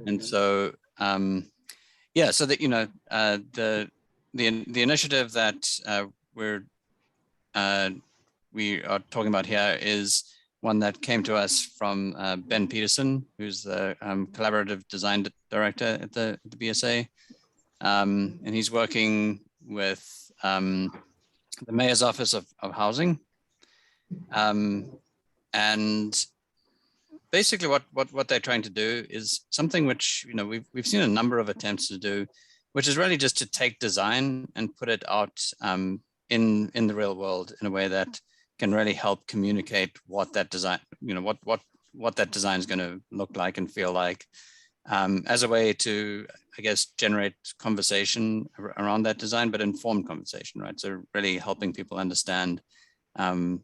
And so, yeah, so that, the initiative that we are talking about here is one that came to us from Ben Peterson, who's the collaborative design director at the BSA. And he's working with the Mayor's Office of Housing. And basically what they're trying to do is something which, we've seen a number of attempts to do, which is really just to take design and put it out in the real world in a way that can really help communicate what that design, what that design is going to look like and feel like, as a way to, I guess, generate conversation around that design, but informed conversation, right? So really helping people understand, so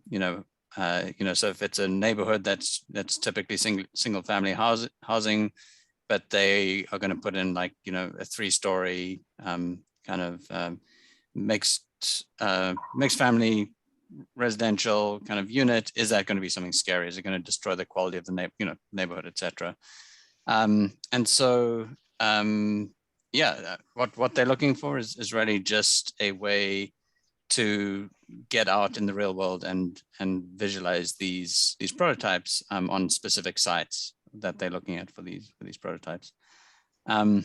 if it's a neighborhood that's typically single family housing, but they are going to put in like, a 3-story mixed family residential kind of unit, is that going to be something scary? Is it going to destroy the quality of the neighborhood, etc.? And so, yeah, what they're looking for is really just a way to get out in the real world and visualize these prototypes on specific sites that they're looking at for these prototypes. And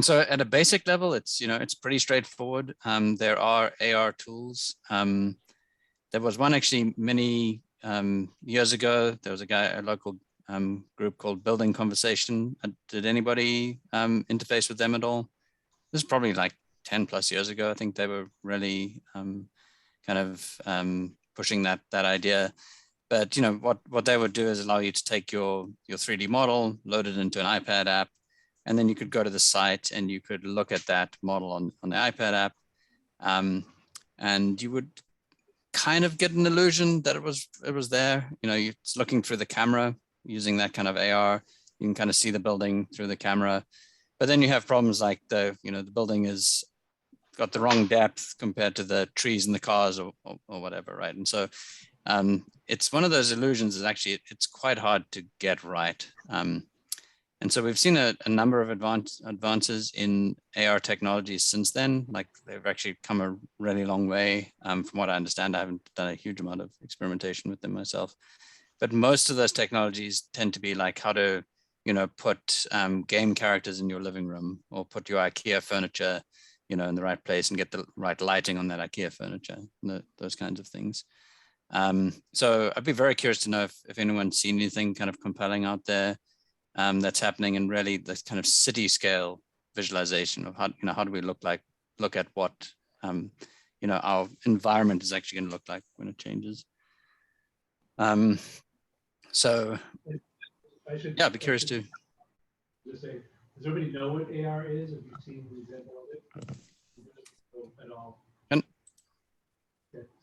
so at a basic level, it's pretty straightforward. There are AR tools. There was one actually many years ago. There was a local group called Building Conversation. Did anybody interface with them at all? This is probably like 10 plus years ago. I think they were really pushing that idea. But what they would do is allow you to take your 3D model, load it into an iPad app, and then you could go to the site and you could look at that model on the iPad app, and you would kind of get an illusion that it was there. You're looking through the camera using that kind of AR. You can kind of see the building through the camera, but then you have problems like the building is got the wrong depth compared to the trees and the cars or whatever, right? And so it's one of those illusions is actually it's quite hard to get right. And so we've seen a number of advances in AR technologies since then. Like they've actually come a really long way. From what I understand, I haven't done a huge amount of experimentation with them myself, but most of those technologies tend to be like how to, put game characters in your living room, or put your IKEA furniture, in the right place and get the right lighting on that IKEA furniture, those kinds of things. So I'd be very curious to know if anyone's seen anything kind of compelling out there that's happening, and really this kind of city scale visualization of how do we look at what our environment is actually going to look like when it changes. So yeah, I'd be curious to. Just say, does everybody know what AR is? Have you seen the example of it at all? Okay,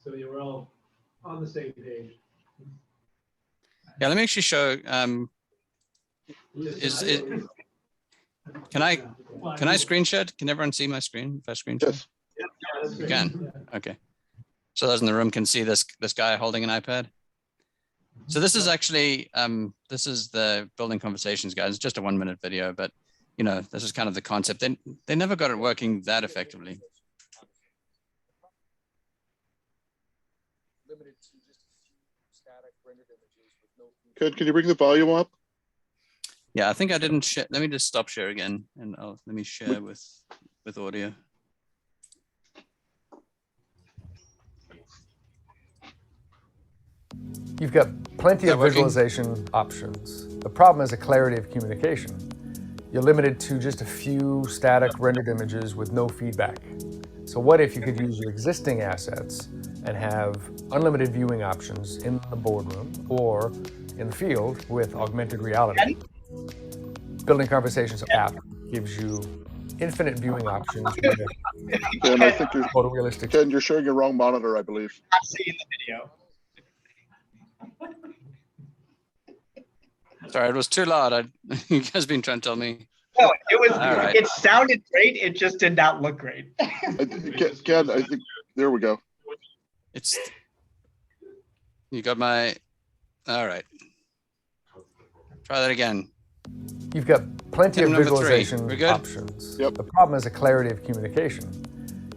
so you were all on the same page. Yeah, let me actually show. Can I screen share? Can everyone see my screen if I screen share? Yes. You can. Okay. So those in the room can see this guy holding an iPad. So this is actually this is the Building Conversations guys. It's just a 1-minute video, but this is kind of the concept. They never got it working that effectively. Can you bring the volume up? Yeah, I think I didn't share. Let me just stop share again, and let me share with audio. You've got plenty of visualization options. The problem is the clarity of communication. You're limited to just a few static rendered images with no feedback. So what if you could use your existing assets and have unlimited viewing options in the boardroom or in the field with augmented reality? Building Conversations app gives you infinite viewing options. And I think you're photorealistic. Ken, you're showing your wrong monitor, I believe. I'm seeing the video. Sorry, it was too loud. You guys been trying to tell me. No, it was. Right. It sounded great. It just did not look great. Ken, I think there we go. You got my. All right. Try that again. You've got plenty of Item number 3. visualization We're good? options. Yep. The problem is the clarity of communication.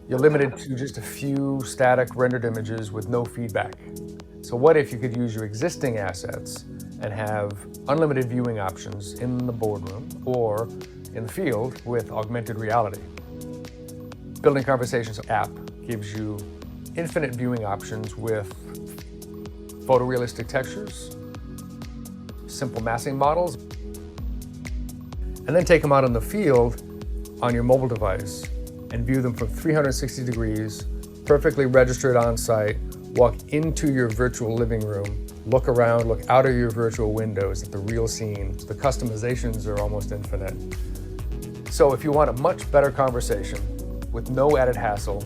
You're limited to just a few static rendered images with no feedback. So what if you could use your existing assets and have unlimited viewing options in the boardroom or in the field with augmented reality? Building Conversations app gives you infinite viewing options with photorealistic textures, simple massing models, and then take them out in the field on your mobile device and view them from 360 degrees, perfectly registered on site, walk into your virtual living room, look around, look out of your virtual windows at the real scene. The customizations are almost infinite. So if you want a much better conversation with no added hassle,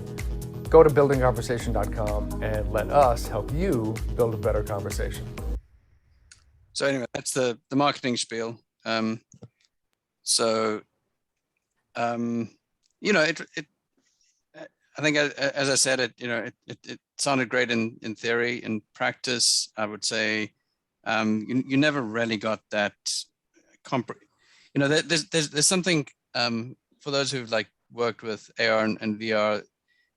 go to buildingconversation.com and let us help you build a better conversation. So anyway, that's the marketing spiel. You know, I think as I said, it sounded great in theory. In practice, I would say you never really got that. There's something for those who've like worked with AR and VR.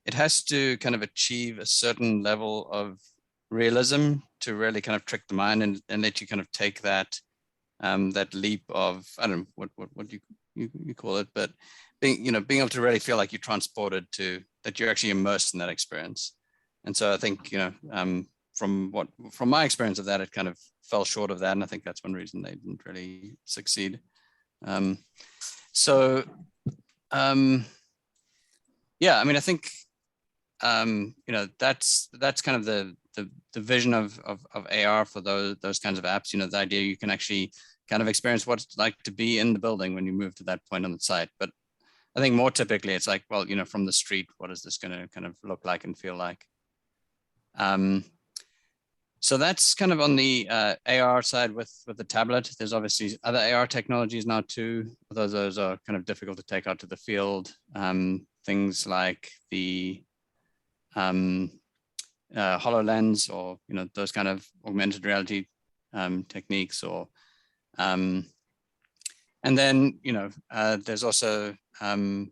It has to kind of achieve a certain level of realism to really kind of trick the mind and let you kind of take that that leap of, I don't know what you call it, but being able to really feel like you're transported to, that you're actually immersed in that experience. And so I think, from my experience of that, it kind of fell short of that. And I think that's one reason they didn't really succeed. Yeah, I mean, I think, that's kind of the vision of AR for those kinds of apps. The idea you can actually kind of experience what it's like to be in the building when you move to that point on the site. But I think more typically it's like, well, from the street, what is this going to kind of look like and feel like? So that's kind of on the AR side with the tablet. There's obviously other AR technologies now too, although those are kind of difficult to take out to the field. Things like the HoloLens, or those kind of augmented reality techniques, or and then there's also one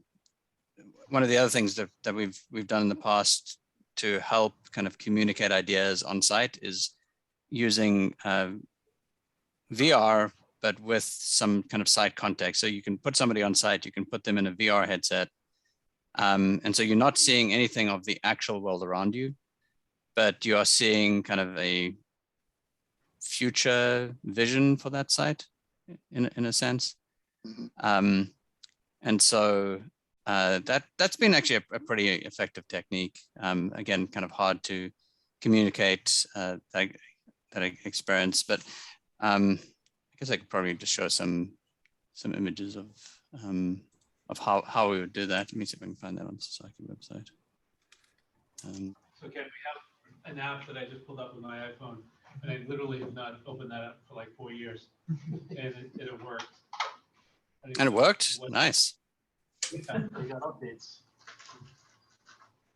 of the other things that we've done in the past to help kind of communicate ideas on site is using VR, but with some kind of site context. So you can put somebody on site, you can put them in a VR headset, and so you're not seeing anything of the actual world around you, but you are seeing kind of a future vision for that site in a sense. And so that's been actually a pretty effective technique. Again, kind of hard to communicate that experience, but I guess I could probably just show some images of how we would do that. Let me see if I can find that on the Sasaki website. So Ken, we have an app that I just pulled up with my iPhone, and I literally have not opened that up for like 4 years, and it worked. And it worked? Nice. Yeah, we got updates.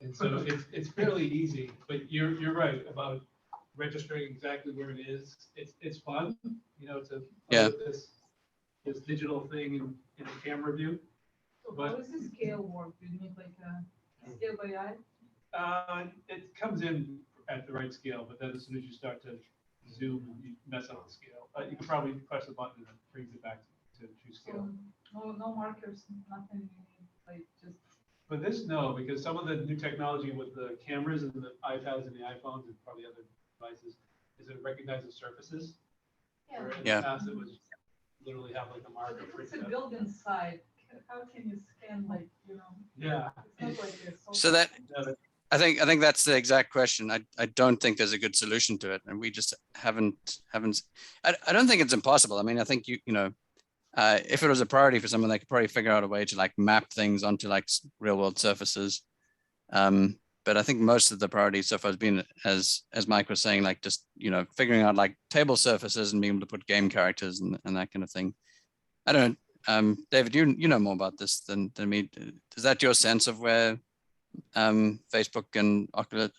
And so it's fairly easy, but you're right about registering exactly where it is. It's fun, to put this digital thing in a camera view. So how does the scale work? Do you need like a scale by eye? It comes in at the right scale, but then as soon as you start to zoom, you mess up the scale. You can probably press a button and it brings it back to true scale. No markers, nothing you need, like just. For this, no, because some of the new technology with the cameras and the iPads and the iPhones and probably other devices is it recognizes surfaces. Where in the past it was literally have like a marker. If it's a building site, how can you scan Yeah. It's not like this. So that, I think that's the exact question. I don't think there's a good solution to it, and we just haven't. I don't think it's impossible. I mean, I think if it was a priority for someone, they could probably figure out a way to like map things onto like real world surfaces. But I think most of the priority so far has been, as Mike was saying, like just figuring out like table surfaces and being able to put game characters and that kind of thing. I don't know, David, you know more about this than me. Is that your sense of where Facebook and Oculus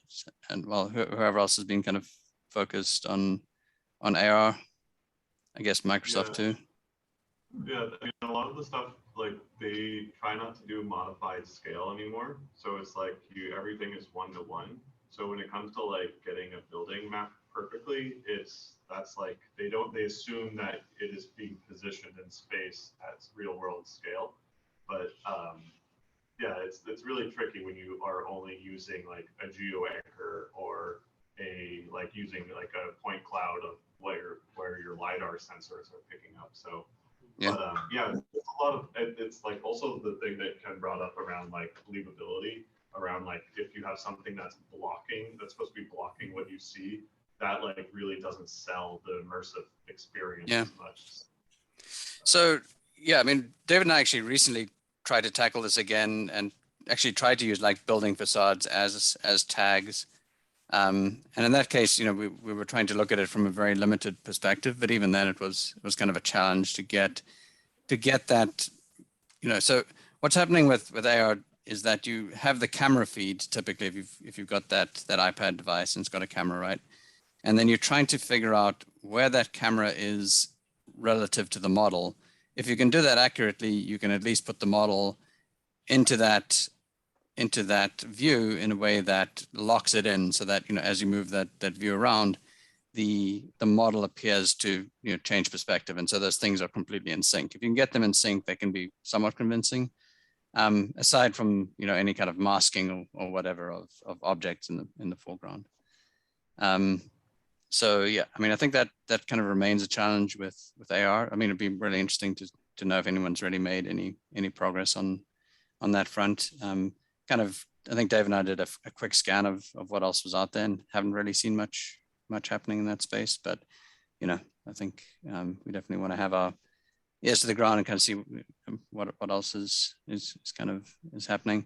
and whoever else has been kind of focused on AR? I guess Microsoft too. Yeah, I mean, a lot of the stuff, like, they try not to do modified scale anymore. So it's like everything is 1-to-1. So when it comes to like getting a building mapped perfectly, that's like, they assume that it is being positioned in space at real world scale. But yeah, it's really tricky when you are only using like a geo anchor or using like a point cloud of where your LiDAR sensors are picking up. So Yeah. but yeah, it's a lot of it's like also the thing that Ken brought up around like believability, around like if you have something that's supposed to be blocking what you see, that like really doesn't sell the immersive experience as much. So yeah, I mean, David and I actually recently tried to tackle this again and actually tried to use like building facades as tags. And in that case, you know, we were trying to look at it from a very limited perspective, but even then it was kind of a challenge to get that, you know. So what's happening with AR is that you have the camera feed typically if you've got that iPad device and it's got a camera, right? And then you're trying to figure out where that camera is relative to the model. If you can do that accurately, you can at least put the model into that view in a way that locks it in, so that, you know, as you move that view around, the model appears to, you know, change perspective. And so those things are completely in sync. If you can get them in sync, they can be somewhat convincing, aside from, you know, any kind of masking or whatever of objects in the foreground. So yeah, I mean, I think that kind of remains a challenge with AR. I mean, it'd be really interesting to know if anyone's really made any progress on that front. Kind of, I think Dave and I did a quick scan of what else was out there and haven't really seen much happening in that space. But, you know, I think we definitely want to have our ears to the ground and kind of see what else is kind of happening.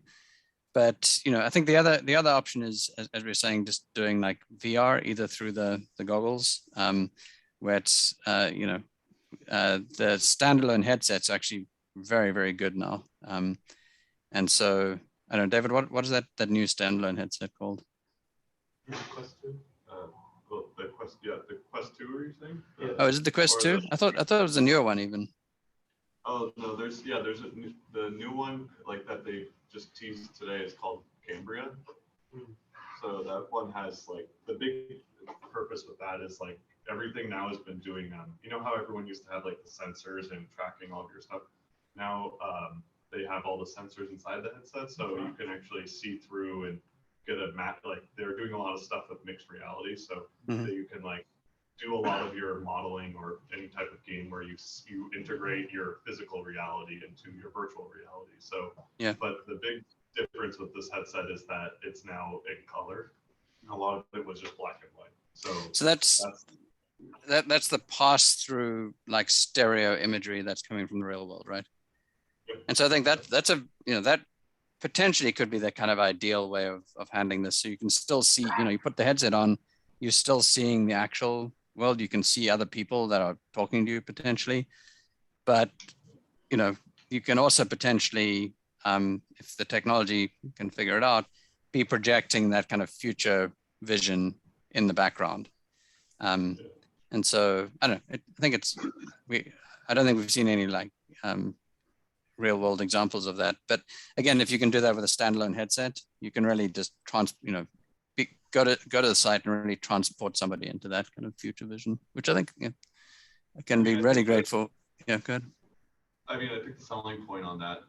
But, you know, I think the other option is, as we were saying, just doing like VR either through the goggles, where it's you know, the standalone headsets are actually very, very good now. And so I don't know, David, what is that new standalone headset called? Quest 2. Well, the Quest 2, are you saying? Oh, is it the Quest 2? I thought it was a newer one even. Oh no, there's the new one like that they just teased today is called Cambria. So that one has like the big purpose with that is like everything now has been doing you know how everyone used to have like the sensors and tracking all of your stuff. Now they have all the sensors inside the headset, so you can actually see through and get a map. Like they're doing a lot of stuff with mixed reality, so that you can like do a lot of your modeling or any type of game where you integrate your physical reality into your virtual reality. So yeah. But the big difference with this headset is that it's now in color. A lot of it was just black and white. So that's the pass through like stereo imagery that's coming from the real world, right? Yep. And so I think that's a, you know, that potentially could be the kind of ideal way of handling this. So you can still see, you know, you put the headset on, you're still seeing the actual world. You can see other people that are talking to you potentially, but, you know, you can also potentially, if the technology can figure it out, be projecting that kind of future vision in the background. And so I don't know, I think I don't think we've seen any like real world examples of that. But again, if you can do that with a standalone headset, you can really just go to the site and really transport somebody into that kind of future vision, which I think can be really great for. Yeah, good. I mean, I think the selling point on that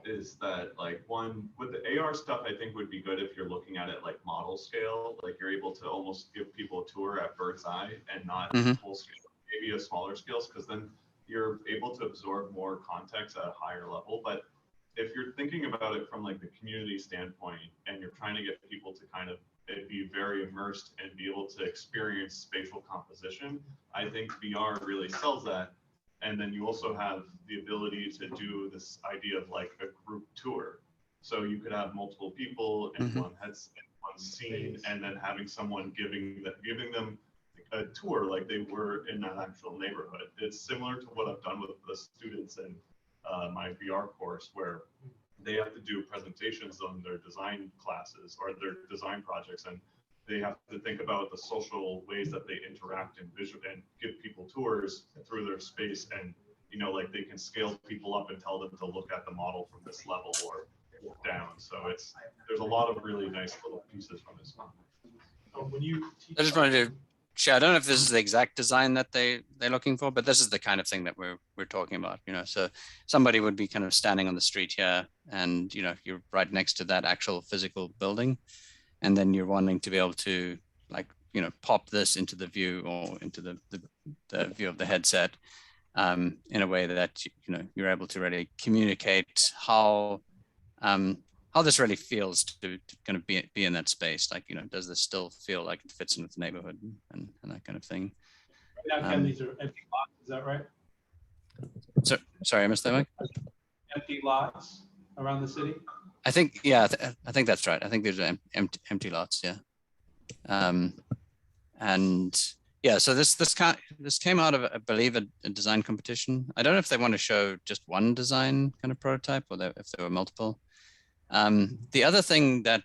is that like one with the AR stuff, I think would be good if you're looking at it like model scale, like you're able to almost give people a tour at bird's eye and not full scale, maybe a smaller scales, because then you're able to absorb more context at a higher level. But if you're thinking about it from like the community standpoint and you're trying to get people to kind of be very immersed and be able to experience spatial composition, I think VR really sells that. And then you also have the ability to do this idea of like a group tour. So you could have multiple people in one scene, and then having someone giving them a tour like they were in an actual neighborhood. It's similar to what I've done with the students in my VR course, where they have to do presentations on their design classes or their design projects, and they have to think about the social ways that they interact and visual and give people tours through their space and, you know, like they can scale people up and tell them to look at the model from this level or down. So there's a lot of really nice little pieces from this one. When you teach I just wanted to share, I don't know if this is the exact design that they're looking for, but this is the kind of thing that we're talking about, you know. So somebody would be kind of standing on the street here, and you know, you're right next to that actual physical building, and then you're wanting to be able to, like, you know, pop this into the view or into the view of the headset, in a way that, you know, you're able to really communicate how this really feels to kind of be in that space. Like, you know, does this still feel like it fits in with the neighborhood and that kind of thing. right now, Ken, these are empty lots, is that right? So sorry, I missed that, Mike. Empty lots around the city? I think, yeah, I think that's right. I think there's empty lots, yeah. And yeah, so this came out of, I believe, a design competition. I don't know if they want to show just one design kind of prototype, or if there were multiple. The other thing that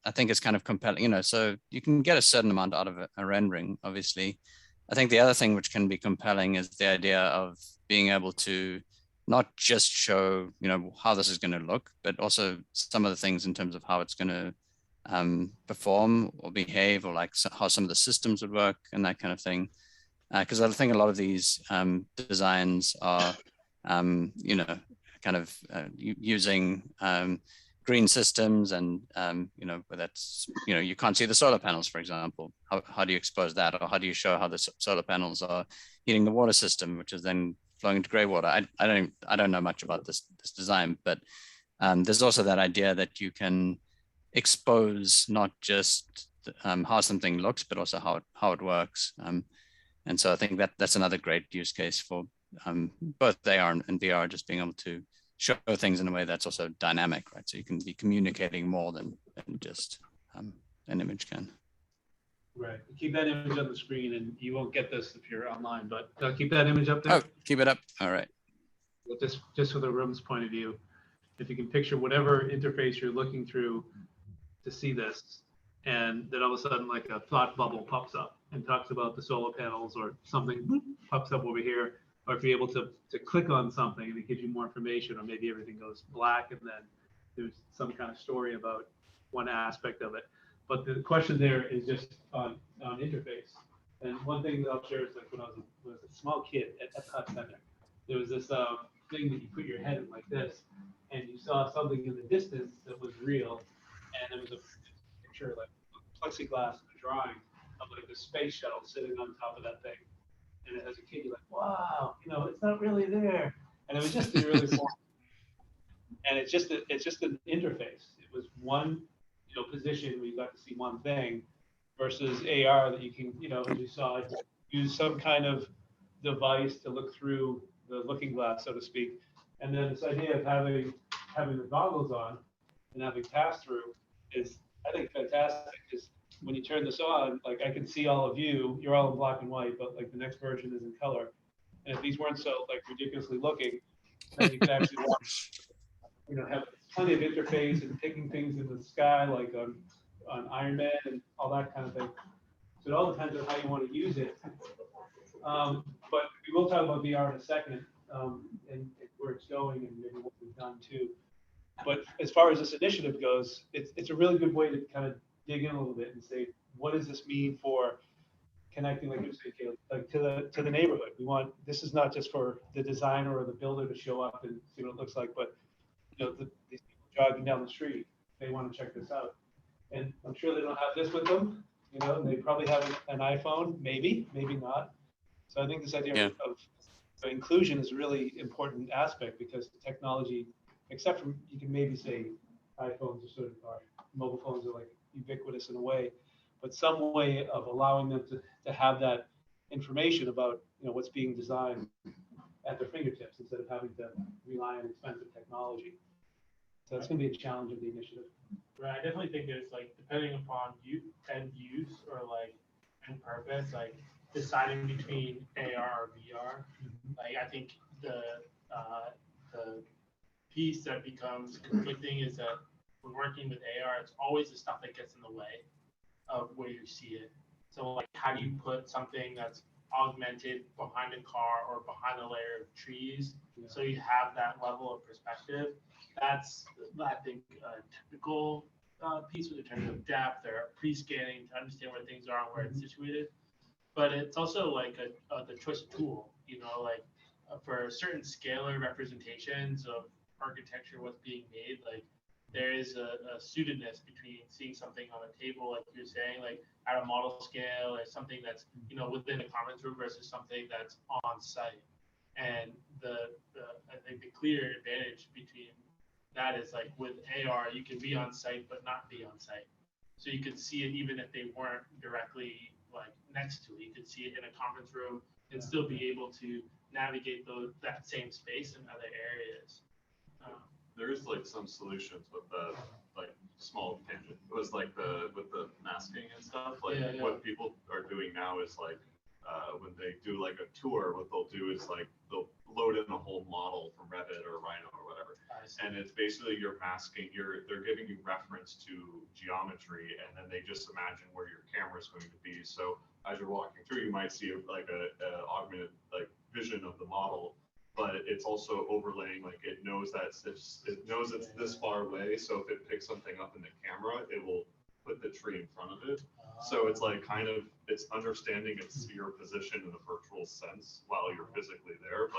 I think is kind of compelling, you know, so you can get a certain amount out of a rendering, obviously. I think the other thing which can be compelling is the idea of being able to not just show, you know, how this is going to look, but also some of the things in terms of how it's going to perform or behave, or like how some of the systems would work and that kind of thing. Because I think a lot of these designs are, you know, kind of using green systems, and you know, where that's, you know, you can't see the solar panels, for example. How do you expose that, or how do you show how the solar panels are heating the water system, which is then flowing into gray water? I don't know much about this design, but there's also that idea that you can expose not just how something looks, but also how it works. And so I think that's another great use case for both AR and VR, just being able to show things in a way that's also dynamic, right? So you can be communicating more than just an image can. Right. Keep that image on the screen, and you won't get this if you're online, but keep that image up there. Oh, keep it up. All right. Just for the room's point of view, if you can picture whatever interface you're looking through to see this, and then all of a sudden, like a thought bubble pops up and talks about the solar panels, or something pops up over here, or if you're able to click on something and it gives you more information, or maybe everything goes black and then there's some kind of story about one aspect of it. But the question there is just on interface. And one thing that I'll share is, like, when I was a small kid at Epcot Center, there was this thing that you put your head in like this, and you saw something in the distance that was real, and there was a picture, like plexiglass, a drawing of like the space shuttle sitting on top of that thing. And as a kid, you're like, wow, you know, it's not really there. And it was just really fun. And it's just an interface. It was one, you know, position where you got to see one thing, versus AR that you can, you know, as you saw, use some kind of device to look through the looking glass, so to speak. And then this idea of having the goggles on and having pass through is, I think, fantastic. Because when you turn this on, like, I can see all of you, you're all in black and white, but like the next version is in color. And if these weren't so like ridiculously looking, then you could actually watch, you know, have plenty of interface and picking things in the sky, like on Iron Man and all that kind of thing. So it all depends on how you want to use it. But we will talk about VR in a second, and where it's going and maybe what we've done too. But as far as this initiative goes, it's a really good way to kind of dig in a little bit and say, what does this mean for connecting, like you said, Caleb, like to the neighborhood? We want, this is not just for the designer or the builder to show up and see what it looks like, but, you know, these people jogging down the street, they want to check this out. And I'm sure they don't have this with them, you know, and they probably have an iPhone, maybe not. So I think this idea of inclusion is a really important aspect, because the technology, except for, you can maybe say iPhones are sort of, or mobile phones are like ubiquitous in a way, but some way of allowing them to have that information about, you know, what's being designed at their fingertips, instead of having to rely on expensive technology. So that's going to be a challenge of the initiative. Right, I definitely think there's, like, depending upon end use or like end purpose, like deciding between AR or VR. Like, I think the piece that becomes conflicting is that when working with AR, it's always the stuff that gets in the way of where you see it. So, like, how do you put something that's augmented behind a car or behind a layer of trees. So you have that level of perspective. That's, I think, a typical piece in terms of depth or pre-scanning to understand where things are and where it's situated. But it's also like the choice of tool, like for certain scalar representations of architecture, what's being made, like there is a suitedness between seeing something on a table, like you're saying, like at a model scale, or something that's within a conference room versus something that's on site. And I think the clear advantage between that is like with AR, you can be on site but not be on site. So you could see it even if they weren't directly like next to it. You could see it in a conference room and still be able to navigate that same space in other areas. There's like some solutions with the like small tangent. It was like with the masking and stuff. Like what people are doing now is like when they do like a tour, what they'll do is like they'll load in a whole model from Revit or Rhino or whatever, and it's basically you're masking. They're giving you reference to geometry, and then they just imagine where your camera is going to be. So as you're walking through, you might see like a augmented like vision of the model. But it's also overlaying, like it knows it's this far away. So if it picks something up in the camera, it will put the tree in front of it. So it's like it's understanding your position in a virtual sense while you're physically there.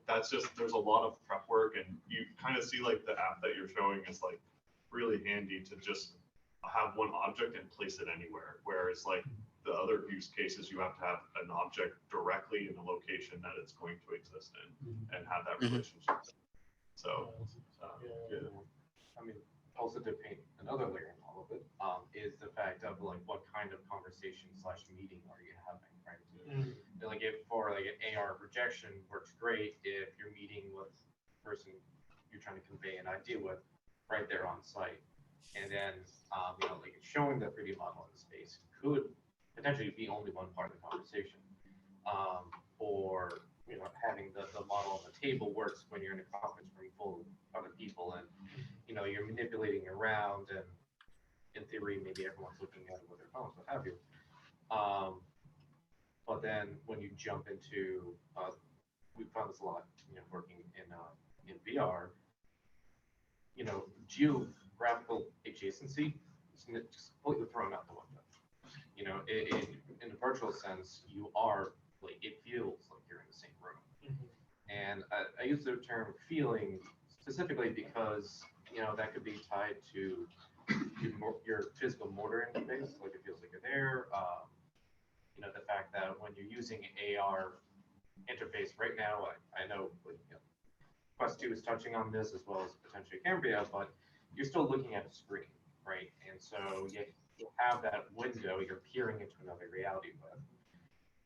But there's a lot of prep work, and you kind of see like the app that you're showing is like really handy to just have one object and place it anywhere. Whereas like the other use cases, you have to have an object directly in the location that it's going to exist in and have that relationship. So, yeah. I mean, also to paint another layer in all of it, is the fact of like what kind of conversation / meeting are you having, right? Like if for like an AR projection works great if you're meeting with the person you're trying to convey an idea with right there on site, and then like showing the 3D model in the space could potentially be only one part of the conversation, or having the model on the table works when you're in a conference room full of other people and you're manipulating around, and in theory maybe everyone's looking at it with their phones, what have you. But then when you jump into we found this a lot working in VR, geographical adjacency is just completely thrown out the window. In a virtual sense, you are like, it feels like you're in the same room. And I use the term feeling specifically because that could be tied to your physical motor interface, like it feels like you're there. The fact that when you're using AR interface right now, I know Quest 2 is touching on this as well as potentially Cambria, but you're still looking at a screen, right? And so you have that window you're peering into another reality with,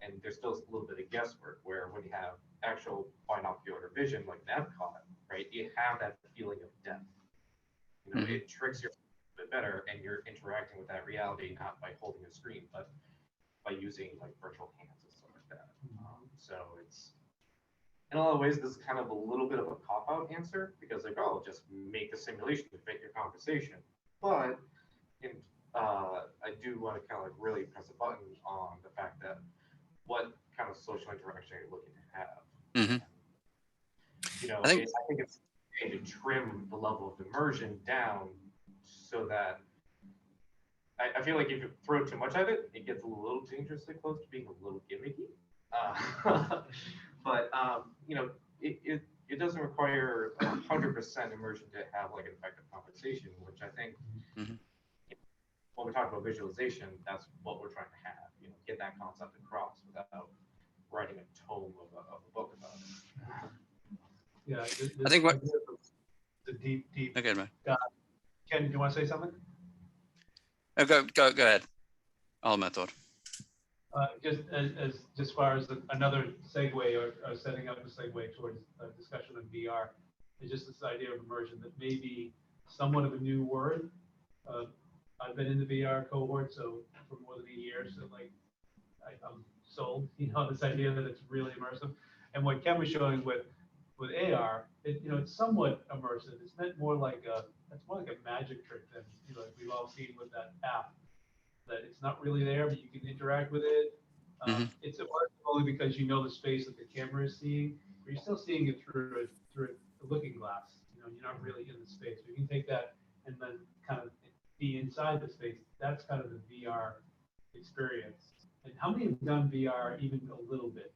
and there's still a little bit of guesswork, where when you have actual binocular vision like Navcot, right, you have that feeling of depth. It tricks you a bit better, and you're interacting with that reality not by holding a screen, but by using like virtual hands and stuff like that. So it's, in a lot of ways, this is kind of a little bit of a cop-out answer, because like, oh, just make the simulation to fit your conversation. But I do want to kind of like really press a button on the fact that what kind of social interaction are you looking to have? I think it's to trim the level of immersion down so that I feel like if you throw too much of it, it gets a little dangerously close to being a little gimmicky. But it doesn't require 100% immersion to have like an effective conversation, which I think when we talk about visualization, that's what we're trying to have. Get that concept across without writing a tome of a book about it. Yeah, I think what the deep. Okay, man. Ken, do you want to say something? Oh, go ahead. I'll hold my thought. Just as far as another segue or setting up a segue towards a discussion of VR, is just this idea of immersion that may be somewhat of a new word. I've been in the VR cohort for more than a year, so like I'm sold, this idea that it's really immersive. And what Ken was showing with AR, it's somewhat immersive. It's meant more like a magic trick that we've all seen with that app. That it's not really there, but you can interact with it. It's immersive only because you know the space that the camera is seeing, but you're still seeing it through a looking glass. You know, you're not really in the space. So you can take that and then kind of be inside the space. That's kind of the VR experience. And how many have done VR even a little bit?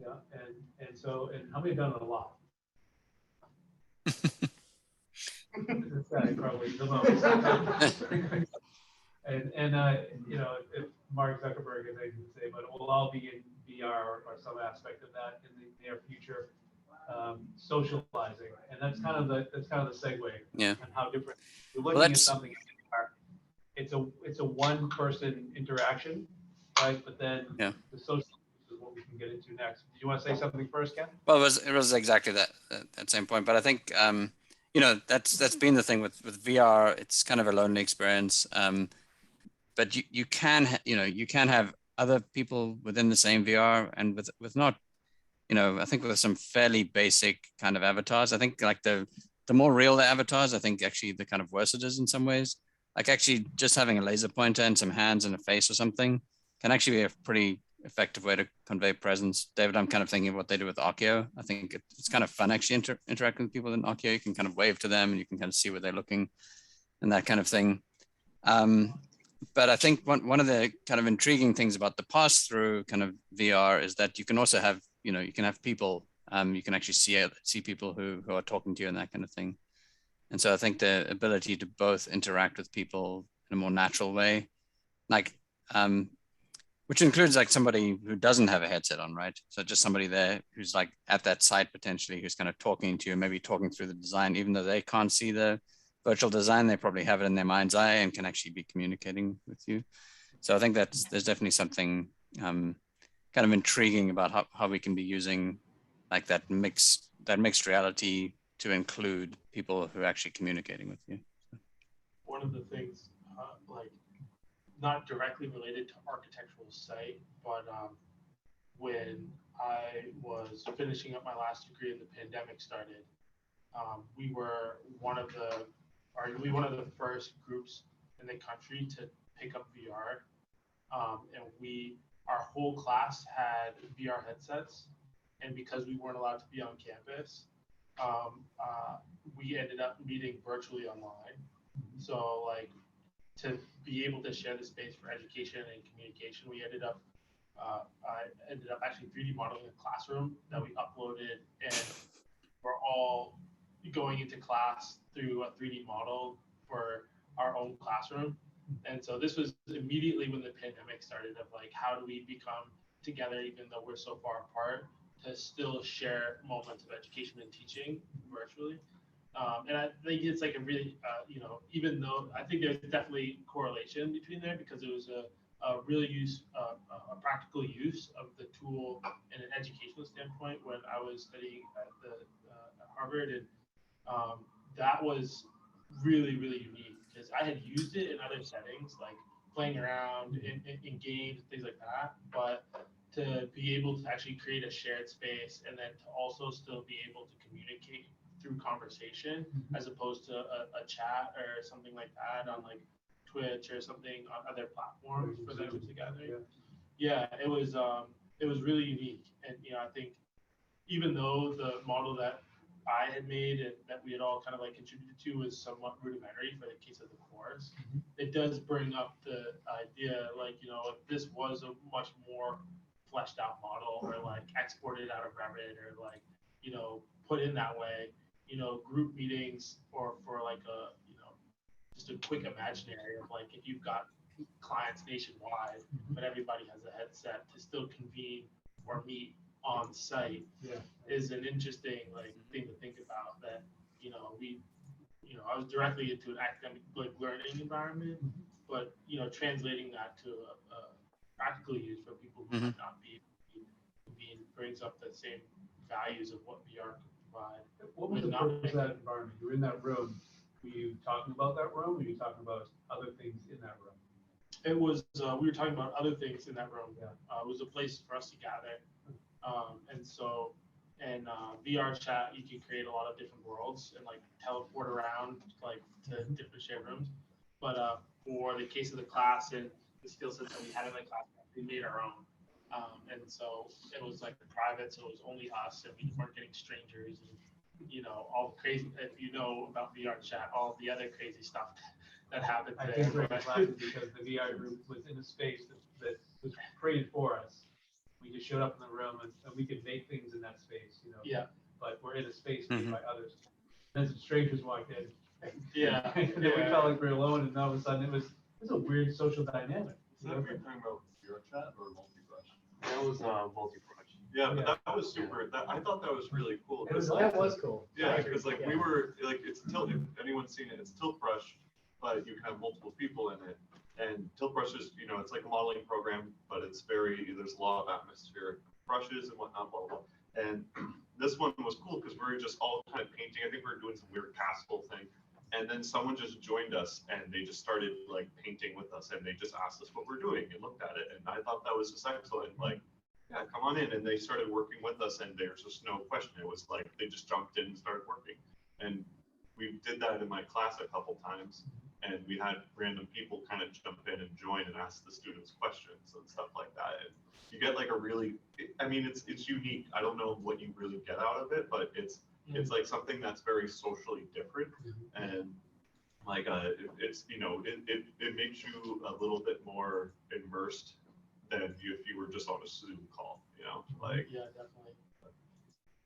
Yeah, and how many have done it a lot? That's probably the most. And you know, if Mark Zuckerberg, as I can say, but we'll all be in VR or some aspect of that in the near future, socializing, and that's kind of the segue. Yeah. And how different you're looking at something in VR. It's a one person interaction, right? But then the social is what we can get into next. Do you want to say something first, Ken? Well, it was exactly that same point, but I think you know, that's been the thing with VR. It's kind of a lonely experience. But you can have other people within the same VR, and with not, you know, I think with some fairly basic kind of avatars. I think like the more real the avatars, I think actually the kind of worse it is in some ways. Like actually just having a laser pointer and some hands and a face or something can actually be a pretty effective way to convey presence. David, I'm kind of thinking of what they do with Ockyo. I think it's kind of fun actually interacting with people in Ockyo. You can kind of wave to them and you can kind of see where they're looking and that kind of thing. But I think one of the kind of intriguing things about the pass-through kind of VR is that you can also have, you know, you can have people, you can actually see people who are talking to you and that kind of thing. And so I think the ability to both interact with people in a more natural way, like, which includes like somebody who doesn't have a headset on, right? So just somebody there who's like at that site potentially, who's kind of talking to you, maybe talking through the design, even though they can't see the virtual design, they probably have it in their mind's eye and can actually be communicating with you. So I think there's definitely something kind of intriguing about how we can be using like that mixed reality to include people who are actually communicating with you. One of the things, like not directly related to architectural site, but when I was finishing up my last degree and the pandemic started, we were one of the first groups in the country to pick up VR. And our whole class had VR headsets. And because we weren't allowed to be on campus, we ended up meeting virtually online. So like to be able to share the space for education and communication, I ended up actually 3D modeling a classroom that we uploaded, and we're all going into class through a 3D model for our own classroom. And so this was immediately when the pandemic started, of like, how do we become together even though we're so far apart to still share moments of education and teaching virtually. And I think it's like a really, you know, even though I think there's definitely correlation between there, because it was a really a practical use of the tool in an educational standpoint when I was studying at Harvard, and that was really, really unique because I had used it in other settings, like playing around in games, things like that, but to be able to actually create a shared space and then to also still be able to communicate through conversation as opposed to a chat or something like that on like Twitch or something on other platforms for them together. Yeah, it was really unique. And you know, I think even though the model that I had made and that we had all kind of like contributed to was somewhat rudimentary for the case of the course, it does bring up the idea, like, you know, if this was a much more fleshed out model or like exported out of Revit or like, you know, put in that way, you know, group meetings or for like a, you know, just a quick imaginary of like, if you've got clients nationwide, but everybody has a headset to still convene or meet on site, is an interesting like thing to think about. That, you know, I was directly into an academic like learning environment, but you know, translating that to a practical use for people who might not be brings up the same values of what VR can provide. What was the purpose of that environment? You were in that room. Were you talking about that room? Or were you talking about other things in that room? It was, we were talking about other things in that room. It was a place for us to gather. And so, in VR chat, you can create a lot of different worlds and like teleport around like to different shared rooms. But for the case of the class and the skill sets that we had in the class, we made our own. And so it was like private, so it was only us, and we weren't getting strangers, and all the crazy. If you know about VR chat, all the other crazy stuff that happened I there. think Greg was laughing because the VR group was in a space that was created for us. We just showed up in the room and we could make things in that space, Yeah. But we're in a space made by others. Then some strangers walked in. Yeah. And then we felt like we were alone, and all of a sudden it was a weird social dynamic. Is that what you're talking about, your chat or multi-brush? That was multi-brush. Yeah, but that was super, I thought that was really cool. It was, 'cause, that was cool. Yeah, I agree. because like Yeah. we were, like, it's Tilt, if anyone's seen it, it's Tilt Brush, but you can have multiple people in it. And Tilt Brush is, it's like a modeling program, but it's there's a lot of atmospheric brushes and whatnot, blah, blah, blah. And this one was cool because we were just all kind of painting. I think we were doing some weird castle thing. And then someone just joined us and they just started like painting with us, and they just asked us what we're doing and looked at it. And I thought that was just excellent. Like, yeah, come on in. And they started working with us, and there's just no question. It was like, they just jumped in and started working. And we did that in my class a couple times, and we had random people kind of jump in and join and ask the students questions and stuff like that. And you get like a really, it's unique. I don't know what you really get out of it, but it's like something that's very socially different. And like, it makes you a little bit more immersed than if you were just on a Zoom call, like. Yeah, definitely.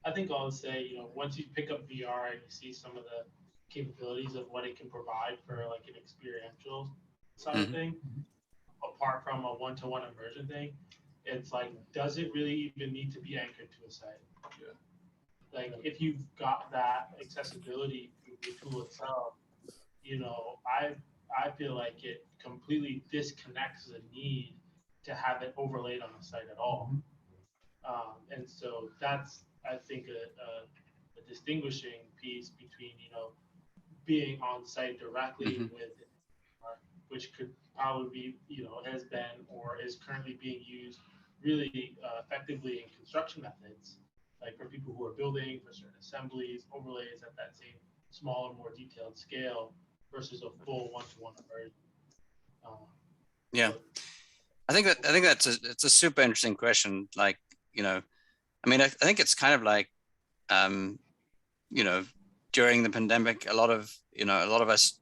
I think I'll say, once you pick up VR and you see some of the capabilities of what it can provide for like an experiential side of thing, apart from a one-to-one immersion thing, it's like, does it really even need to be anchored to a site? Yeah. Like, if you've got that accessibility through the tool itself, I feel like it completely disconnects the need to have it overlaid on the site at all. And so that's, I think, a distinguishing piece between, being on site directly with it, which could probably be, has been or is currently being used really effectively in construction methods, like for people who are building, for certain assemblies, overlays at that same smaller, more detailed scale versus a full one-to-one immersion. Yeah, I think it's a super interesting question. Like, I think it's kind of like, during the pandemic, a lot of us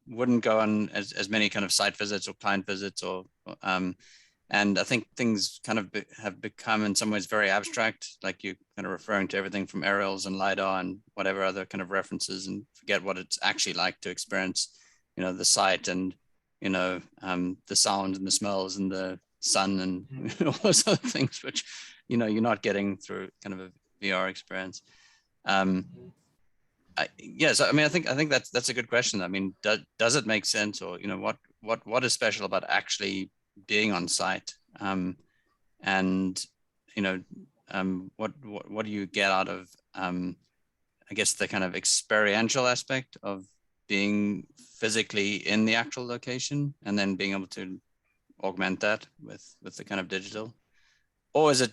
wouldn't go on as many kind of site visits or client visits, and I think things kind of have become in some ways very abstract, like you kind of referring to everything from aerials and LiDAR and whatever other kind of references, and forget what it's actually like to experience, the site and, the sound and the smells and the sun and all those other things, which, you're not getting through kind of a VR experience. Yes, I think that's a good question. I mean, does it make sense, or, what is special about actually being on site, and what do you get out of I guess the kind of experiential aspect of being physically in the actual location and then being able to augment that with the kind of digital, or is it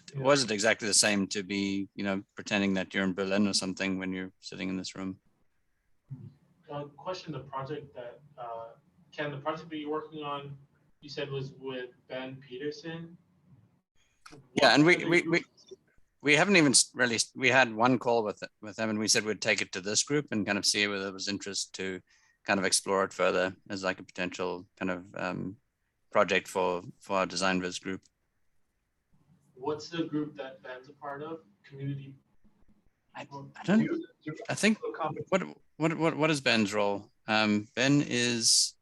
exactly the same to be pretending that you're in Berlin or something when you're sitting in this room? Question: the project that Ken, the project that you're working on, you said was with Ben Peterson. Yeah, and we haven't even really, we had one call with them, and we said we'd take it to this group and kind of see whether there was interest to kind of explore it further as like a potential kind of project for our Design Viz group. What's the group that Ben's a part of? Community. I think what is Ben's role? Ben is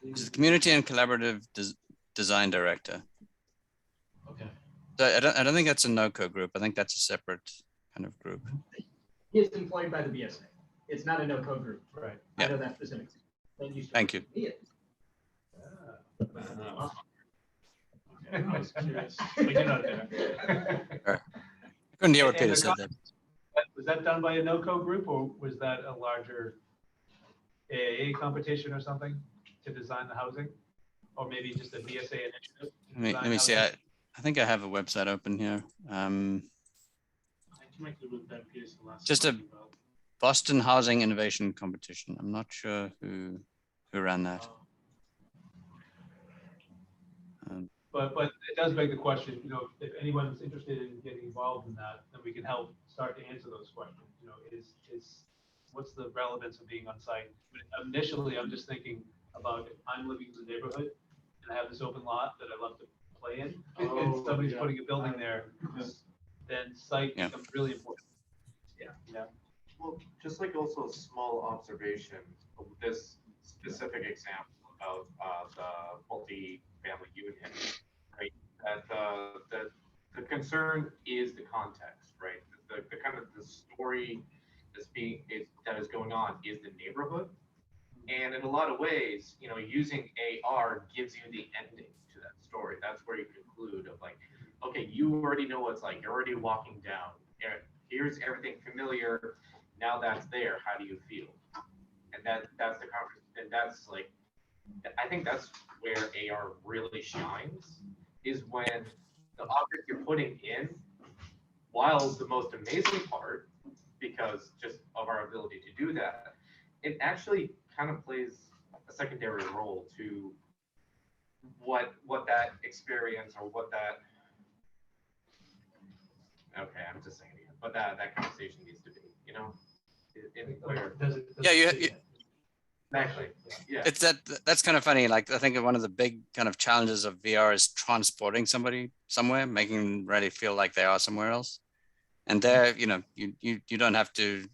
he's the Community and Collaborative Design Director. Okay. So I don't think that's a NOCO group. I think that's a separate kind of group. He is employed by the BSA. It's not a no-code group. Right. I know that specifically. Thank you. He is. I was curious. But you're not there. I couldn't hear what Peter said there. Was that done by a no-code group, or was that a larger AAA competition or something to design the housing? Or maybe just a BSA initiative? Let me see. I think I have a website open here. I connected with Ben Peterson last Just a time. Boston Housing Innovation Competition. I'm not sure who ran that. But it does beg the question, you know, if anyone's interested in getting involved in that, then we can help start to answer those questions. You know, what's the relevance of being on site? Initially, I'm just thinking about if I'm living in the neighborhood and I have this open lot that I love to play in, and somebody's putting a building there, then site Yeah. becomes really important. Well, just like also a small observation of this specific example of the multi-family unit, right? That the concern is the context, right? The kind of the story that is going on is the neighborhood, and in a lot of ways, you know, using AR gives you the ending to that story. That's where you conclude of like, okay, you already know what's like. You're already walking down. Here's everything familiar. Now that's there. How do you feel? And that's the conversation. And that's like, I think that's where AR really shines, is when the object you're putting in, while the most amazing part, because just of our ability to do that, it actually kind of plays a secondary role to what that experience or what that, okay, I'm just saying it again, but that conversation needs to be, you know, where, exactly, yeah. It's that's kind of funny. Like I think one of the big kind of challenges of VR is transporting somebody somewhere, making them really feel like they are somewhere else. And there, you know, you don't have to,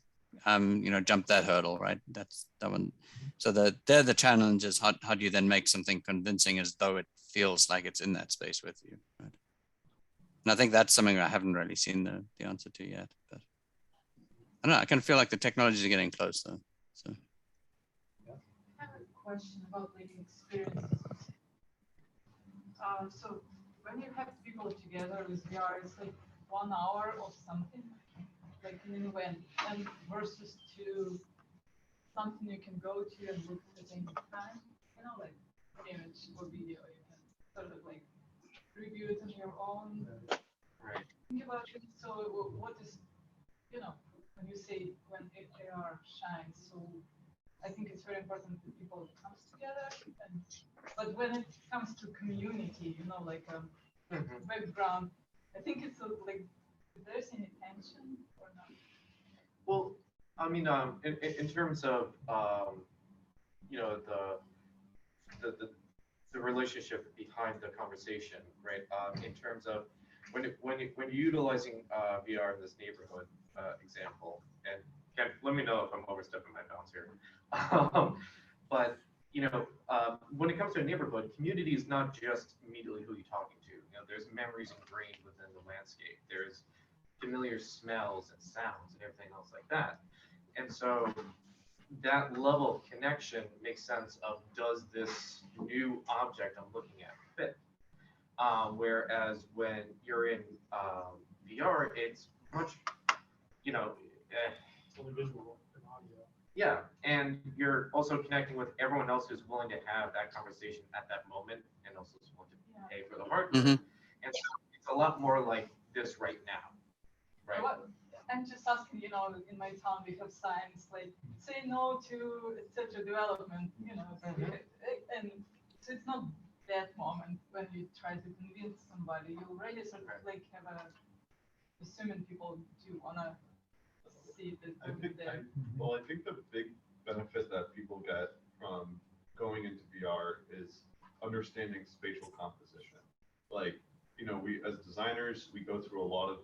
you know, jump that hurdle, right? That's that one. So the challenge is how do you then make something convincing as though it feels like it's in that space with you, right? And I think that's something I haven't really seen the answer to yet. But I don't know. I kind of feel like the technologies are getting close though. So. I have a question about like experiences. So when you have people together with VR, it's like 1 hour of something, like an event, and versus to something you can go to and look at any time, you know, like image or video, you can sort of like review it on your own. Right. Think about it. So what is, you know, when you say when AR shines, so I think it's very important that people comes together, but when it comes to community, you know, like background, I think it's like, if there's any tension or not. Well, I mean, in terms of you know, the relationship behind the conversation, right? In terms of when you're utilizing VR in this neighborhood example, and Ken, let me know if I'm overstepping my bounds here. But you know, when it comes to a neighborhood, community is not just immediately who you're talking to. You know, there's memories ingrained within the landscape. There's familiar smells and sounds and everything else like that. And so that level of connection makes sense of, does this new object I'm looking at fit? Whereas when you're in VR, it's much, you know, Only visual and audio. yeah, and you're also connecting with everyone else who's willing to have that conversation at that moment, and also is willing to pay for the hardware. And so it's a lot more like this right now, right? I'm just asking, you know, in my town we have signs like say no to etc. development, you know, and so it's not that moment when you try to convince somebody. You already sort of like have assuming people do wanna see the there. I think the big benefit that people get from going into VR is understanding spatial composition. Like, you know, we as designers, we go through a lot of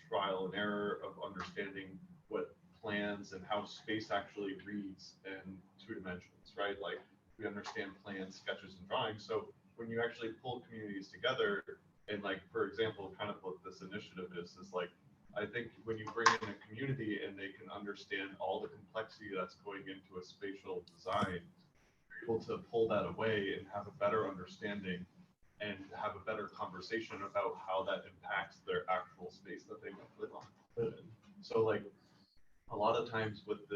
trial and error of understanding what plans and how space actually reads in 2 dimensions, right? Like we understand plans, sketches, and drawings. So when you actually pull communities together, and like, for example, kind of what this initiative is like, I think when you bring in a community and they can understand all the complexity that's going into a spatial design, you're able to pull that away and have a better understanding and have a better conversation about how that impacts their actual space that they live on. So like a lot of times with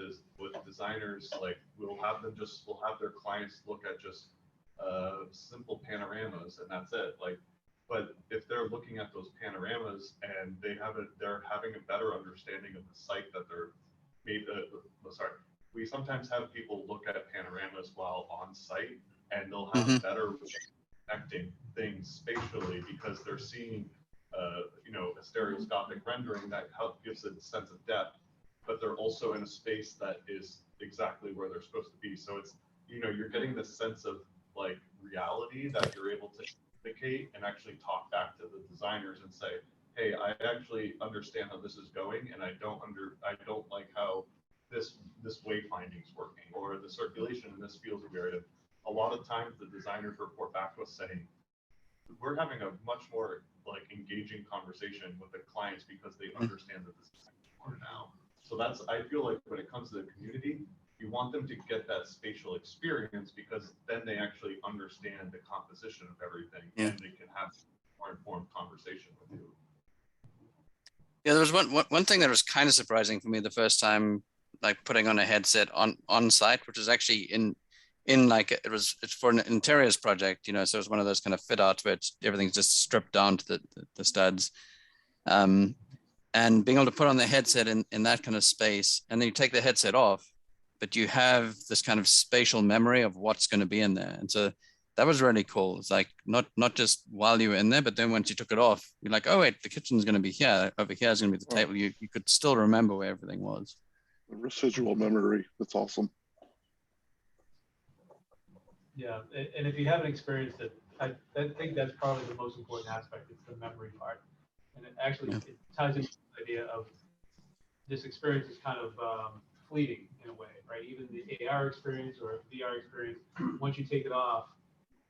designers, like we'll have their clients look at just simple panoramas and that's it. Like, but if they're looking at those panoramas and they're having a better understanding of the site that they're made. We sometimes have people look at panoramas while on site, and they'll have better connecting things spatially because they're seeing, you know, a stereoscopic rendering that gives it a sense of depth, but they're also in a space that is exactly where they're supposed to be. So it's, you know, you're getting this sense of like reality that you're able to communicate and actually talk back to the designers and say, hey, I actually understand how this is going, and I don't like how this wayfinding is working, or the circulation in this feels weird. And a lot of times the designers report back to us saying, we're having a much more like engaging conversation with the clients because they understand that this is more now. So that's, I feel like when it comes to the community, you want them to get that spatial experience because then they actually understand the composition of everything, and they can have more informed conversation with you. Yeah, there was one thing that was kind of surprising for me the first time, like putting on a headset on site, which is actually in like it's for an interiors project, you know, so it's one of those kind of fit outs where everything's just stripped down to the studs, and being able to put on the headset in that kind of space, and then you take the headset off, but you have this kind of spatial memory of what's going to be in there, and so that was really cool. It's like not just while you were in there, but then once you took it off, you're like, oh wait, the kitchen's going to be here. Over here is going to be the table. You could still remember where everything was. The residual memory. That's awesome. Yeah, and if you haven't experienced it, I think that's probably the most important aspect. It's the memory part, and it actually it ties into the idea of this experience is kind of fleeting in a way, right? Even the AR experience or VR experience, once you take it off,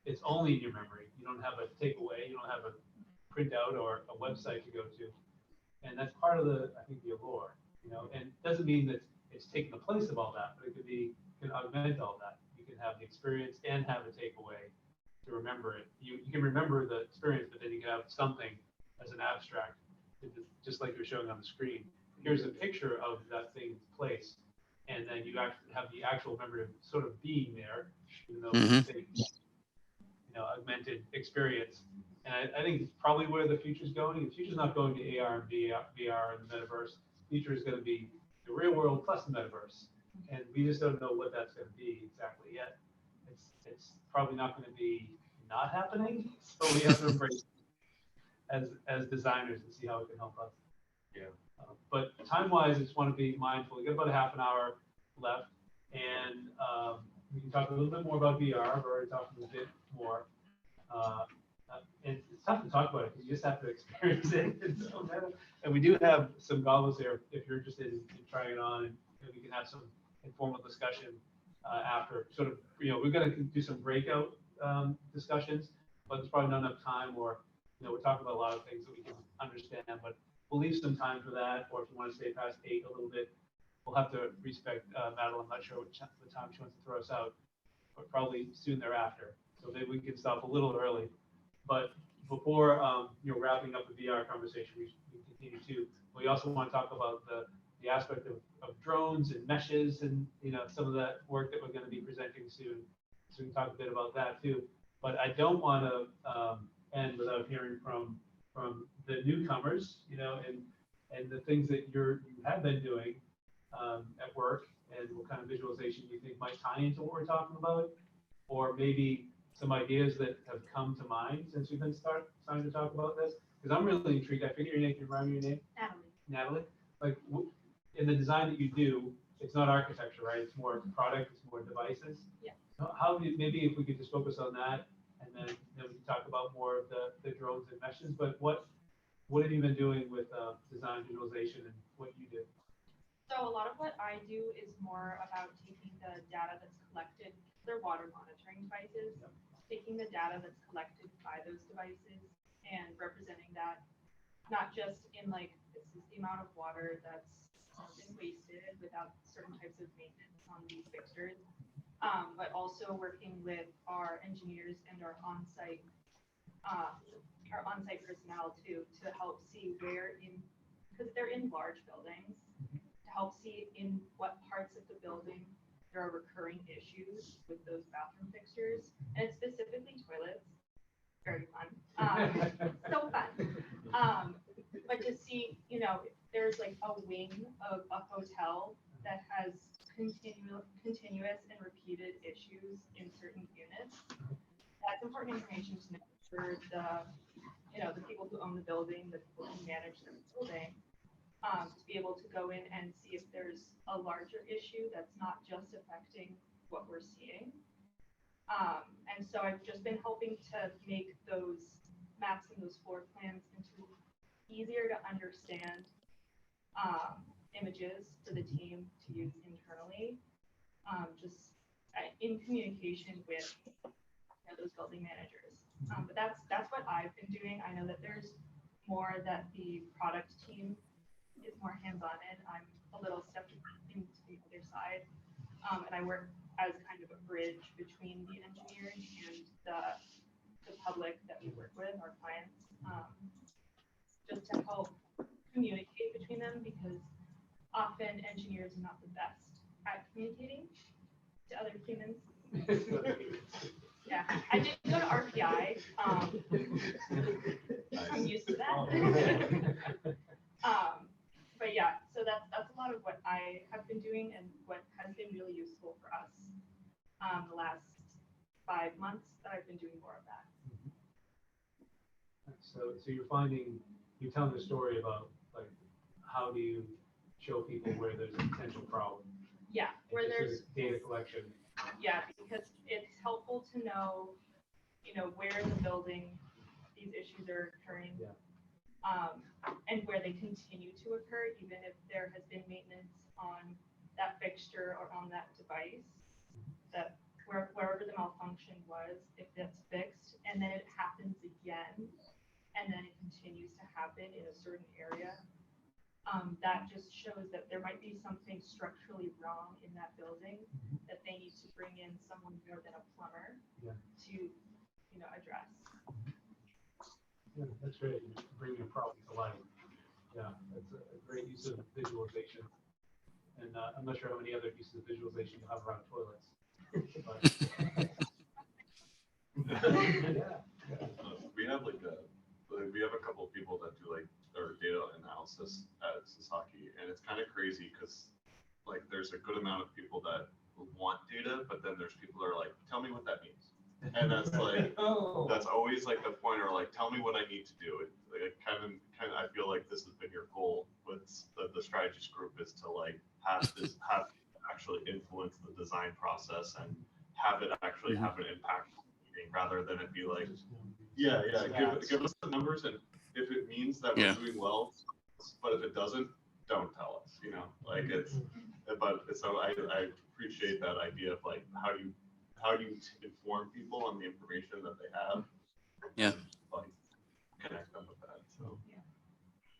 it's only in your memory. You don't have a takeaway. You don't have a printout or a website to go to, and that's part of I think the allure, you know. And it doesn't mean that it's taking the place of all that, but it can augment all that. You can have the experience and have a takeaway to remember it. You can remember the experience, but then you can have something as an abstract, just like you're showing on the screen. Here's a picture of that thing's place, and then you actually have the actual memory of sort of being there, even though it's a, you know, augmented experience. And I think it's probably where the future's going. The future's not going to AR and VR and the metaverse. The future is going to be the real world plus the metaverse. And we just don't know what that's going to be exactly yet. It's probably not going to be not happening. So we have to embrace it as designers and see how it can help us. Yeah. But time-wise, I just want to be mindful. We got about a half an hour left, and we can talk a little bit more about VR. I've already talked a bit more. And it's tough to talk about it because you just have to experience it. And we do have some goggles there if you're interested in trying it on, and we can have some informal discussion after. Sort of, you know, we're going to do some breakout discussions, but there's probably not enough time, or, you know, we're talking about a lot of things that we can understand, but we'll leave some time for that. Or if you want to stay past 8 a little bit, we'll have to respect Madeline. I'm not sure what time she wants to throw us out, but probably soon thereafter. So maybe we can stop a little early. But before you know, wrapping up the VR conversation, we continue to. We also want to talk about the aspect of drones and meshes, and, you know, some of that work that we're going to be presenting soon. So we can talk a bit about that too. But I don't want to end without hearing from the newcomers, you know, and the things that you have been doing at work, and what kind of visualization you think might tie into what we're talking about, or maybe some ideas that have come to mind since we've been starting to talk about this. Because I'm really intrigued. I figure your name, can you remind me your name? Natalie. Like, in the design that you do, it's not architecture, right? It's more product, it's more devices. Yeah. How do you, maybe if we could just focus on that, and then we can talk about more of the drones and meshes. But what have you been doing with design visualization and what you do? So a lot of what I do is more about taking the data that's collected. They're water monitoring devices. Yep. Taking the data that's collected by those devices and representing that, not just in like, this is the amount of water that's been wasted without certain types of maintenance on these fixtures, but also working with our engineers and our on-site personnel to help see where because they're in large buildings, to help see in what parts of the building there are recurring issues with those bathroom fixtures, and it's specifically toilets. Very fun. So fun. But to see, you know, there's like a wing of a hotel that has continuous and repeated issues in certain units, that's it's important information to know for the, the people who own the building, the people who manage the building, to be able to go in and see if there's a larger issue that's not just affecting what we're seeing. And so I've just been helping to make those maps and those floor plans into easier to understand images for the team to use internally, just in communication with those building managers. But that's what I've been doing. I know that there's more that the product team is more hands-on in. I'm a little stepped into the other side, and I work as kind of a bridge between the engineering and the public that we work with, our clients, just to help communicate between them, because often engineers are not the best at communicating to other humans. Yeah, I did go to RPI. I'm used to that. But yeah, so that's a lot of what I have been doing and what has been really useful for us the last 5 months that I've been doing more of that. So you're telling a story about like how do you show people where there's a potential problem? Yeah, where there's data collection. Yeah, because it's helpful to know, where in the building these issues are occurring. Yeah. And where they continue to occur, even if there has been maintenance on that fixture or on that device, that wherever the malfunction was, if that's fixed, and then it happens again, and then it continues to happen in a certain area, that just shows that there might be something structurally wrong in that building, that they need to bring in someone more than a plumber to, address. Yeah, that's great. Bring your problem to life. Yeah, that's a great use of visualization. And I'm not sure how many other uses of visualization you have around toilets. But, We have we have a couple of people that do our data analysis at Sasaki, and it's kind of crazy because there's a good amount of people that want data, but then there's people that are like, tell me what that means. And that's that's always the point, or tell me what I need to do. Kind of, I feel like this has been your goal with the strategist group, is to have actually influence the design process and have it actually have an impact, rather than it be give us the numbers, and if it means that we're doing well, but if it doesn't, don't tell us. It's. But so I appreciate that idea of how do you inform people on the information that they have? Yeah. Connect them with that. So.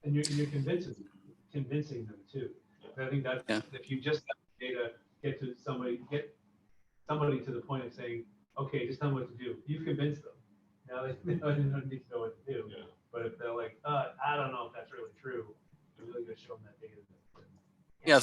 And you're convincing them too. I think that if you just have data, get somebody to the point of saying, okay, just tell them what to do. You've convinced them. Now they don't need to know what to do. Yeah. But if they're like, I don't know if that's really true, you're really going to show them that data. Yeah, I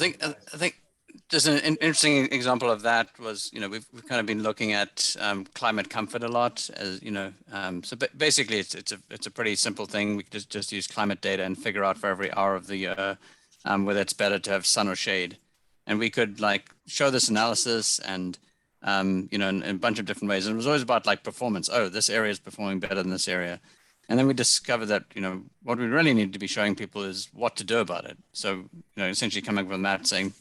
think just an interesting example of that was, we've kind of been looking at climate comfort a lot, as so basically it's a pretty simple thing. We could just use climate data and figure out for every hour of the year whether it's better to have sun or shade, and we could show this analysis and in a bunch of different ways. And it was always about performance. Oh, this area is performing better than this area. And then we discovered that, what we really need to be showing people is what to do about it. So, essentially coming from that saying,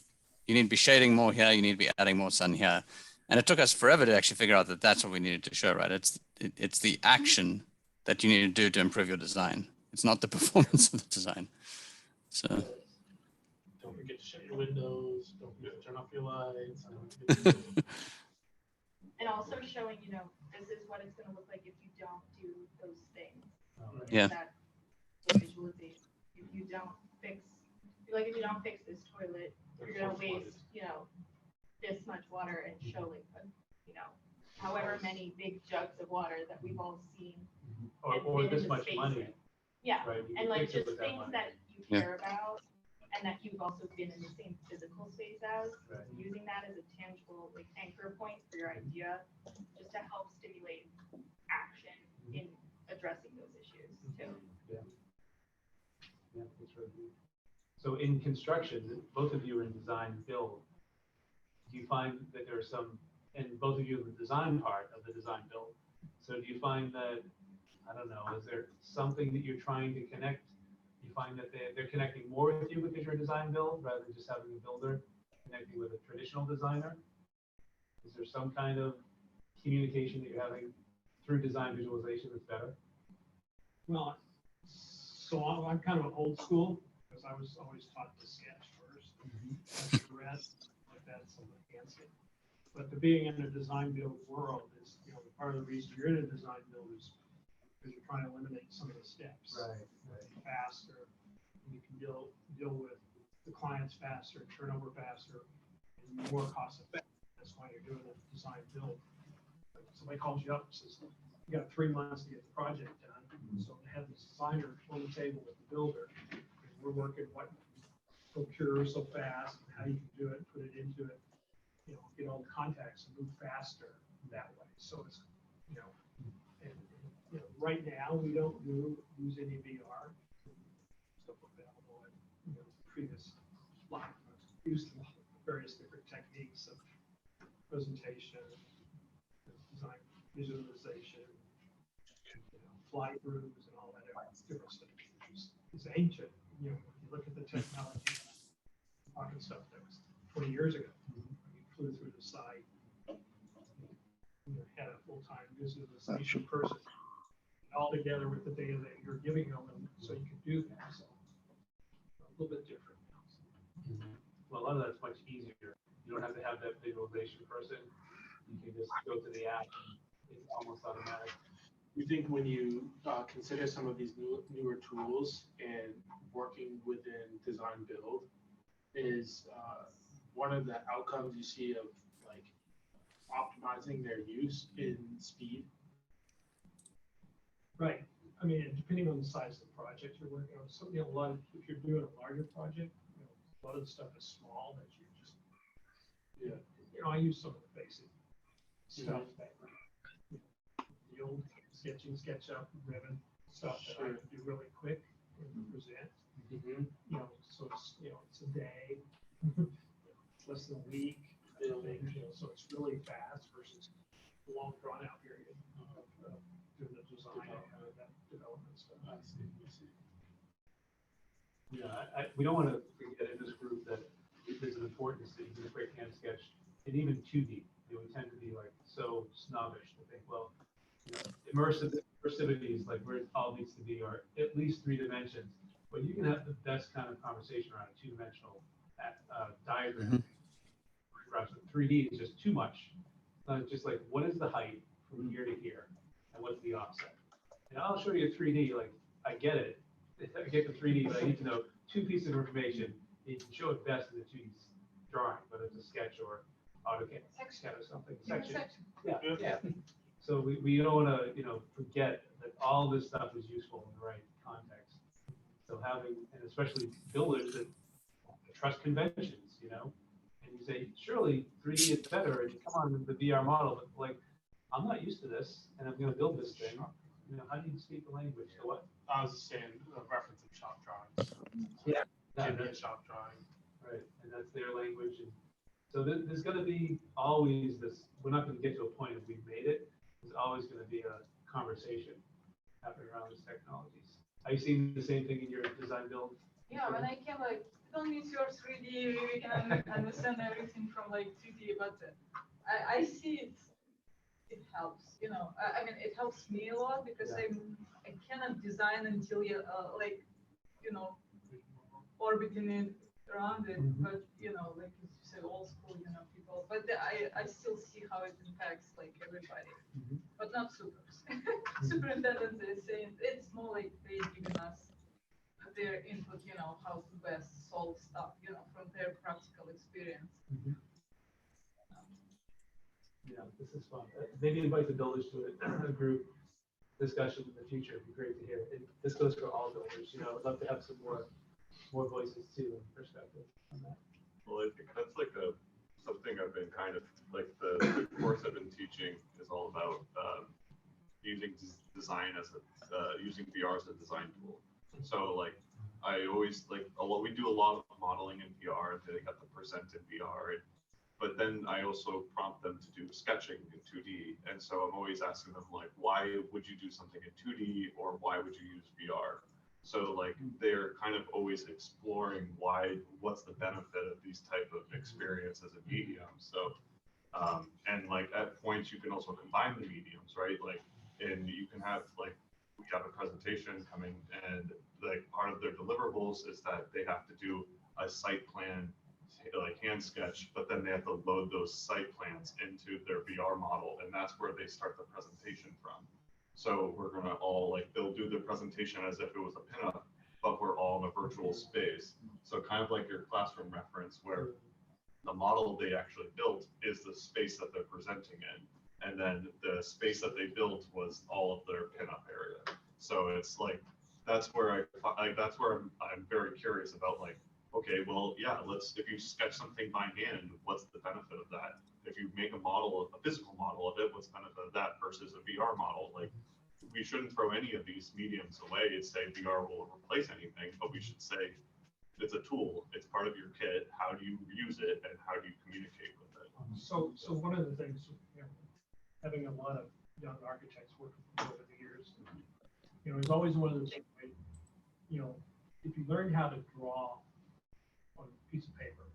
you need to be shading more here, you need to be adding more sun here. And it took us forever to actually figure out that that's what we needed to show, right? It's the action that you need to do to improve your design. It's not the performance of the design. So. Don't forget to shut your windows, don't forget to turn off your lights. And also showing, this is what it's going to look like if you don't do those things. Yeah. That visualization. If you don't fix this toilet, you're going to waste, this much water and show however many big jugs of water that we've all seen. Or this much money. Yeah, right? and just things that you care about and that you've also been in the same physical space as, using that as a tangible anchor point for your idea, just to help stimulate action in addressing those issues too. Yeah, that's really good. So in construction, both of you are in design and build. Do you find that there are some, and both of you in the design part of the design build, So do you find that, I don't know, is there something that you're trying to connect? You find that they're connecting more with you because you're a design build rather than just having a builder connecting with a traditional designer? Is there some kind of communication that you're having through design visualization that's better? Well, so I'm kind of an old school, because I was always taught to sketch first. Red, like that's something fancy. But the being in a design build world is, you know, part of the reason you're in a design build is because you're trying to eliminate some of the steps. Right. Faster, and you can deal with the clients faster, turnover faster, and more cost effective. That's why you're doing a design build. Like, somebody calls you up and says, you got 3 months to get the project done. So they have the designer on the table with the builder, and we're working what procure so fast, and how you can do it, put it into it, you know, get all the contacts and move faster that way. So it's, you know, and you know, right now we don't use any VR stuff available in, you know, previous life. Used various different techniques of presentation, design visualization, you know, fly throughs and all that different stuff. It's ancient, you know, if you look at the technology, talking stuff that was 20 years ago. You flew through the site, you know, had a full-time visualization person, all together with the data that you're giving them, and so you can do that. So a little bit different. Well, a lot of that's much easier. You don't have to have that visualization person. You can just go to the app and it's almost automatic. You think when you consider some of these newer tools and working within design build, is one of the outcomes you see of like optimizing their use in speed? Right. I mean, depending on the size of the project you're working on, so, you know, a lot of, if you're doing a larger project, you know, a lot of the stuff is small that you just, yeah, you know, I use some of the basic stuff that, you know, the old sketching, SketchUp, Ribbon stuff that I can do really quick and present. You know, so it's, you know, it's a day, less than a week, you know, so it's really fast versus a long drawn out period of doing the design and that development stuff. I see. Yeah, we don't want to forget in this group that there's an importance that you can break hand sketch, and even 2D. You know, we tend to be like so snobbish to think, well, you know, immersivity is like where it all needs to be, or at least 3 dimensions. But you can have the best kind of conversation around a 2-dimensional diagram. 3D is just too much. Just like, what is the height from here to here, and what's the offset? And I'll show you 3D. Like, I get it. I get the 3D, but I need to know 2 pieces of information. You can show it best in the 2D drawing, whether it's a sketch or AutoCAD or something. Section. Yeah. So we don't want to, you know, forget that all this stuff is useful in the right context. So having, and especially builders that trust conventions, you know, and you say, surely 3D is better, and you come on with the VR model, but like, I'm not used to this, and I'm going to build this thing. You know, how do you speak the language? So what? I was just saying a reference of shop drawings. Yeah. That's shop drawing. Right, and that's their language. And so there's going to be always this, we're not going to get to a point if we've made it. There's always going to be a conversation happening around these technologies. Are you seeing the same thing in your design build? Yeah, when I came, like, don't need your 3D, we can understand everything from like 2D, but I see it helps, you know. I mean, it helps me a lot because I cannot design until you like, you know, orbiting it around it, but you know, like you said, old school, you know, people. But I still see how it impacts like everybody, but not supers. Superintendents is saying it's more like they giving us their input, you know, how to best solve stuff, you know, from their practical experience. Yeah, this is fun. Maybe invite the builders to a group discussion in the future. It'd be great to hear. This goes for all builders. You know, I'd love to have some more voices too and perspective on that. Well, I think that's like something I've been kind of like the course I've been teaching is all about using design as using VR as a design tool. And so like I always like we do a lot of modeling in VR. They got the present in VR. but then I also prompt them to do sketching in 2D. And so I'm always asking them like, why would you do something in 2D or why would you use VR? So like they're kind of always exploring what's the benefit of these type of experience as a medium. So, and like at points you can also combine the mediums, right? Like, and you can have like, we have a presentation coming and like part of their deliverables is that they have to do a site plan, like hand sketch, but then they have to load those site plans into their VR model. And that's where they start the presentation from. So we're gonna all like, they'll do the presentation as if it was a pinup, but we're all in a virtual space. So kind of like your classroom reference where the model they actually built is the space that they're presenting in. And then the space that they built was all of their pinup area. So it's like, that's where I'm very curious about like, okay, well, yeah, if you sketch something by hand, what's the benefit of that? If you make a physical model of it, what's the benefit of that versus a VR model? Like, we shouldn't throw any of these mediums away and say VR will replace anything, but we should say it's a tool, it's part of your kit. How do you use it and how do you communicate with it? So one of the things, having a lot of young architects working over the years, is always one of the things, if you learn how to draw on a piece of paper,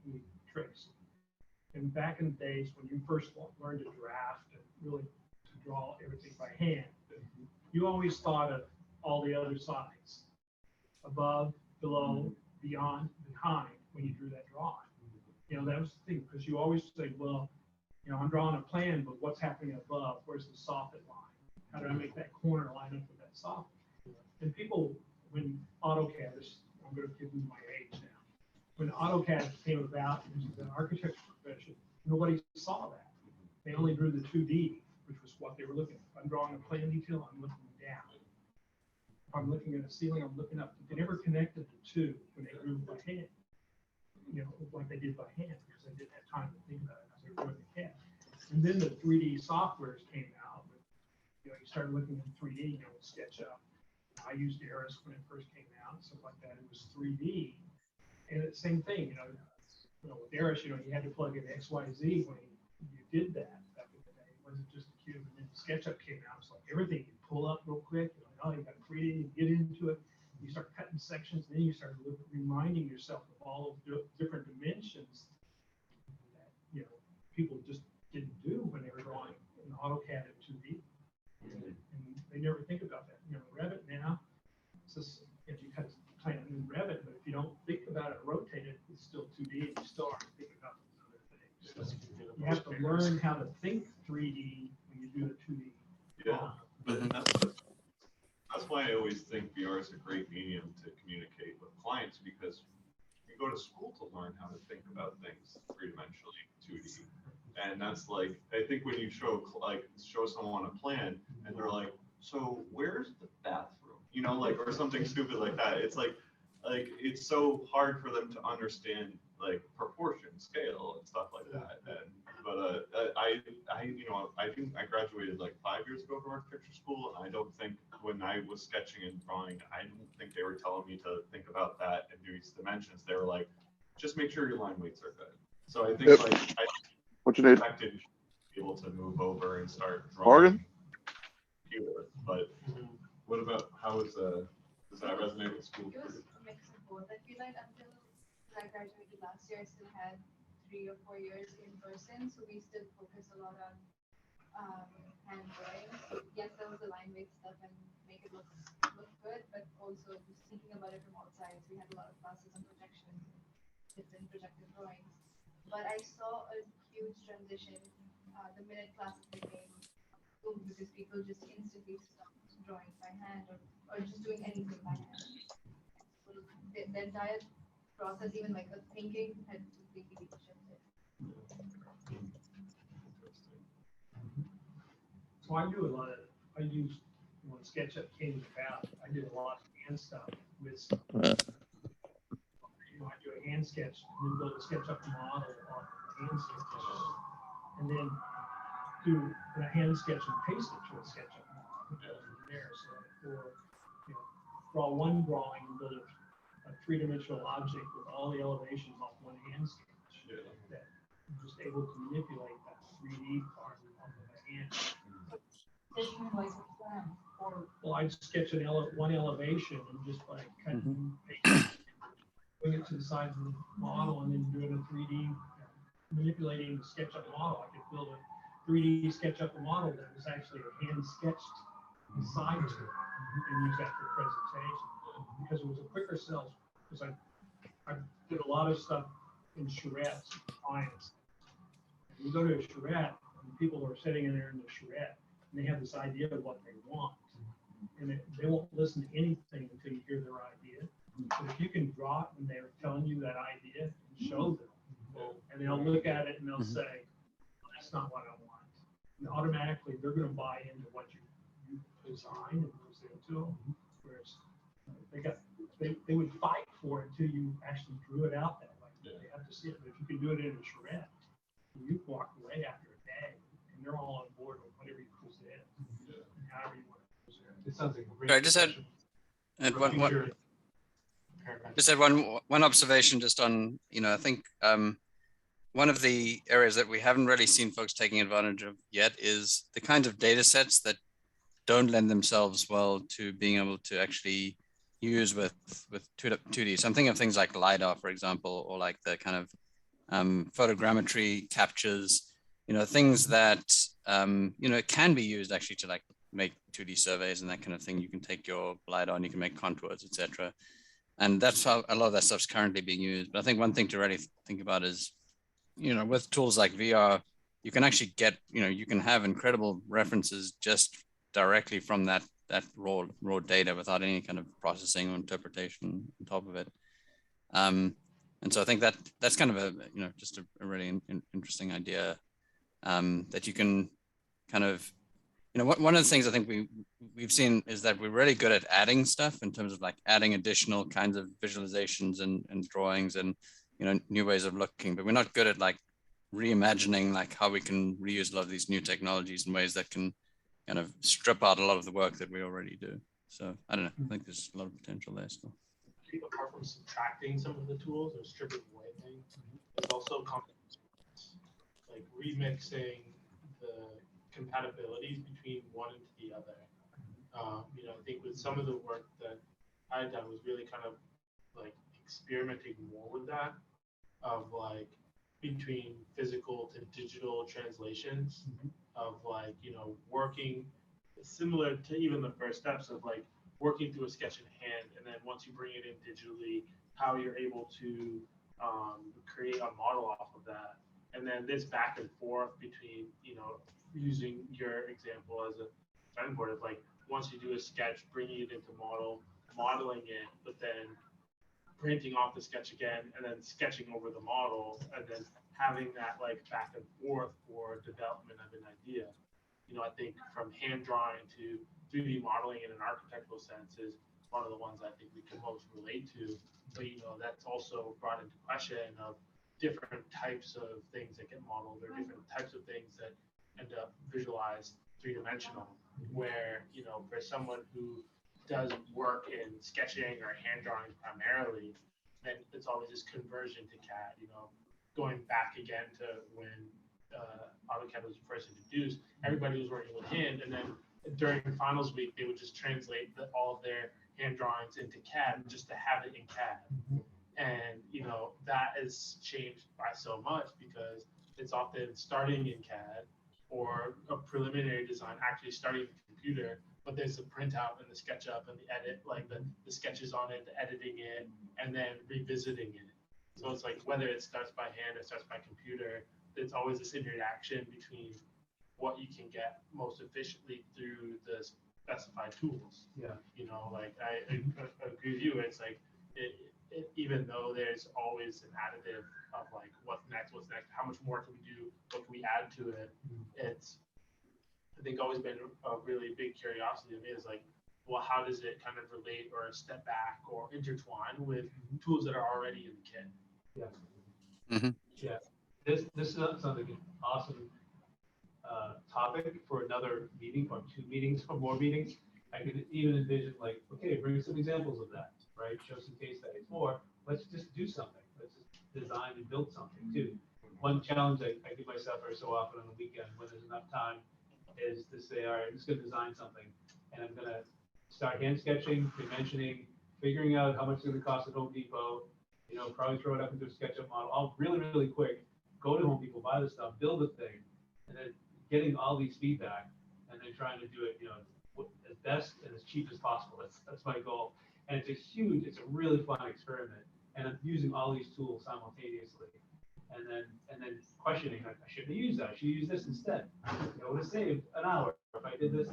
you trace. And back in the days when you first learned to draft and really to draw everything by hand, you always thought of all the other sides, above, below, beyond, behind, when you drew that drawing. That was the thing, because you always say, well, I'm drawing a plan, but what's happening above? Where's the soffit line? How do I make that corner line up with that soffit? And people, when AutoCAD is, I'm going to give you my age now. When AutoCAD came about into the architecture profession, nobody saw that. They only drew the 2D, which was what they were looking at. If I'm drawing a plan detail, I'm looking down. If I'm looking at a ceiling, I'm looking up. They never connected the two when they drew by hand, like they did by hand, because they didn't have time to think about it as they were doing the CAD. And then the 3D softwares came out. You started looking at 3D, with SketchUp. I used Aris when it first came out, stuff like that. It was 3D. And it's the same thing, with Aris, you had to plug in XYZ when you did that back in the day. It wasn't just a cube. And then SketchUp came out. It's like everything you pull up real quick. You got 3D, you get into it. You start cutting sections. Then you start reminding yourself of all of the different dimensions that, people just didn't do when they were drawing in AutoCAD and 2D. And they never think about that. Revit now, it's just, if you cut a plan in Revit, but if you don't think about it, rotate it, it's still 2D, and you still aren't thinking about those other things. So you have to learn how to think 3D when you do the 2D. Yeah, but that's why I always think VR is a great medium to communicate with clients, because you go to school to learn how to think about things three-dimensionally, 2D. And that's like, I think when you show someone a plan and they're like, so where's the bathroom? Or something stupid like that. It's like it's so hard for them to understand like proportion, scale, and stuff like that. But I think I graduated like 5 years ago from architecture school, and I don't think when I was sketching and drawing, I don't think they were telling me to think about that and do these dimensions. They were like, just make sure your line weights are good. So I think what you need? expected to be able to move over and start drawing computer. But what about does that resonate with school? It was a mix of both. I feel like until I graduated last year, I still had 3 or 4 years in person, so we still focus a lot on hand drawing. So yes, there was the line weight stuff and make it look good, but also just thinking about it from all sides. We had a lot of classes on projection, different projected drawings. But I saw a huge transition the minute classes became Zoom, because people just instantly stopped drawing by hand or just doing anything by hand. So the entire process, even like the thinking, had completely shifted. So I use, when SketchUp came about, I did a lot of hand stuff with stuff. I do a hand sketch and then build a SketchUp model on a hand sketch. And then do a hand sketch and paste it to a SketchUp model there. So draw one drawing and build a three-dimensional object with all the elevations off one hand sketch. That you're just able to manipulate that 3D part of the hand. It's kind of like a plan or Well, I'd sketch one elevation and just like cut and paste, bring it to the side of the model and then do it in 3D, manipulating the SketchUp model. I could build a 3D SketchUp model that was actually a hand sketched design to it and use that for presentation because it was a quicker sell. Because I did a lot of stuff in charrettes with clients. And you go to a charrette and people are sitting in there in the charrette and they have this idea of what they want. And they won't listen to anything until you hear their idea. But if you can draw it when they're telling you that idea and show them, and they'll look at it and they'll say, that's not what I want. And automatically they're going to buy into what you design and present to them. Whereas they would fight for it until you actually drew it out that way. They have to see it. But if you can do it in a charrette, you walk away after a day and they're all on board with whatever you present, and however you want to present. It sounds like a great. I just had one observation just on, I think one of the areas that we haven't really seen folks taking advantage of yet is the kinds of data sets that don't lend themselves well to being able to actually use with 2D. So I'm thinking of things like LiDAR, for example, or like the kind of photogrammetry captures, things that, it can be used actually to like make 2D surveys and that kind of thing. You can take your LiDAR and you can make contours, etc. And that's how a lot of that stuff's currently being used. But I think one thing to really think about is, with tools like VR, you can actually get, you can have incredible references just directly from that raw data without any kind of processing or interpretation on top of it. And so I think that's kind of a, just a really interesting idea that you can kind of, one of the things I think we've seen is that we're really good at adding stuff in terms of like adding additional kinds of visualizations and drawings and, new ways of looking, but we're not good at like reimagining like how we can reuse a lot of these new technologies in ways that can kind of strip out a lot of the work that we already do. So I don't know, I think there's a lot of potential there still. Apart from subtracting some of the tools or stripping away things, there's also like remixing the compatibilities between one and the other. I think with some of the work that I had done was really kind of like experimenting more with that, of like between physical to digital translations, of like, working similar to even the first steps of like working through a sketch in hand, and then once you bring it in digitally, how you're able to create a model off of that. And then this back and forth between, using your example as a springboard of like, once you do a sketch, bringing it into modeling it, but then printing off the sketch again, and then sketching over the model, and then having that like back and forth for development of an idea. I think from hand drawing to 3D modeling in an architectural sense is one of the ones I think we can most relate to. But that's also brought into question of different types of things that get modeled, or different types of things that end up visualized three-dimensional, where for someone who does work in sketching or hand drawing primarily, then it's always this conversion to CAD, going back again to when AutoCAD was first introduced. Everybody was working with hand, and then during finals week, they would just translate all of their hand drawings into CAD just to have it in CAD. And that has changed by so much, because it's often starting in CAD or a preliminary design actually starting in the computer, but there's the printout and the SketchUp and the edit, like the sketches on it, the editing it, and then revisiting it. So it's like whether it starts by hand or starts by computer, it's always this interaction between what you can get most efficiently through the specified tools. Yeah. Like I agree with you. It's like even though there's always an additive of like what's next, how much more can we do, what can we add to it? It's I think always been a really big curiosity to me is like, well, how does it kind of relate or step back or intertwine with tools that are already in the kit? Yeah. Yeah. This sounds like an awesome topic for another meeting, or 2 meetings, or more meetings. I could even envision like, okay, bring some examples of that, right? Show some case studies, or let's just do something. Let's just designed and built something too. One challenge I give myself every so often on the weekend when there's enough time is to say, all right, I'm just gonna design something and I'm gonna start hand sketching, dimensioning, figuring out how much it's gonna cost at Home Depot, you know, probably throw it up into a SketchUp model, all really, really quick, go to Home Depot, buy the stuff, build the thing, and then getting all these feedback and then trying to do it, you know, as best and as cheap as possible. That's my goal. And it's a really fun experiment. And I'm using all these tools simultaneously. And then questioning, I shouldn't have used that. I should use this instead. I would have saved an hour if I did this.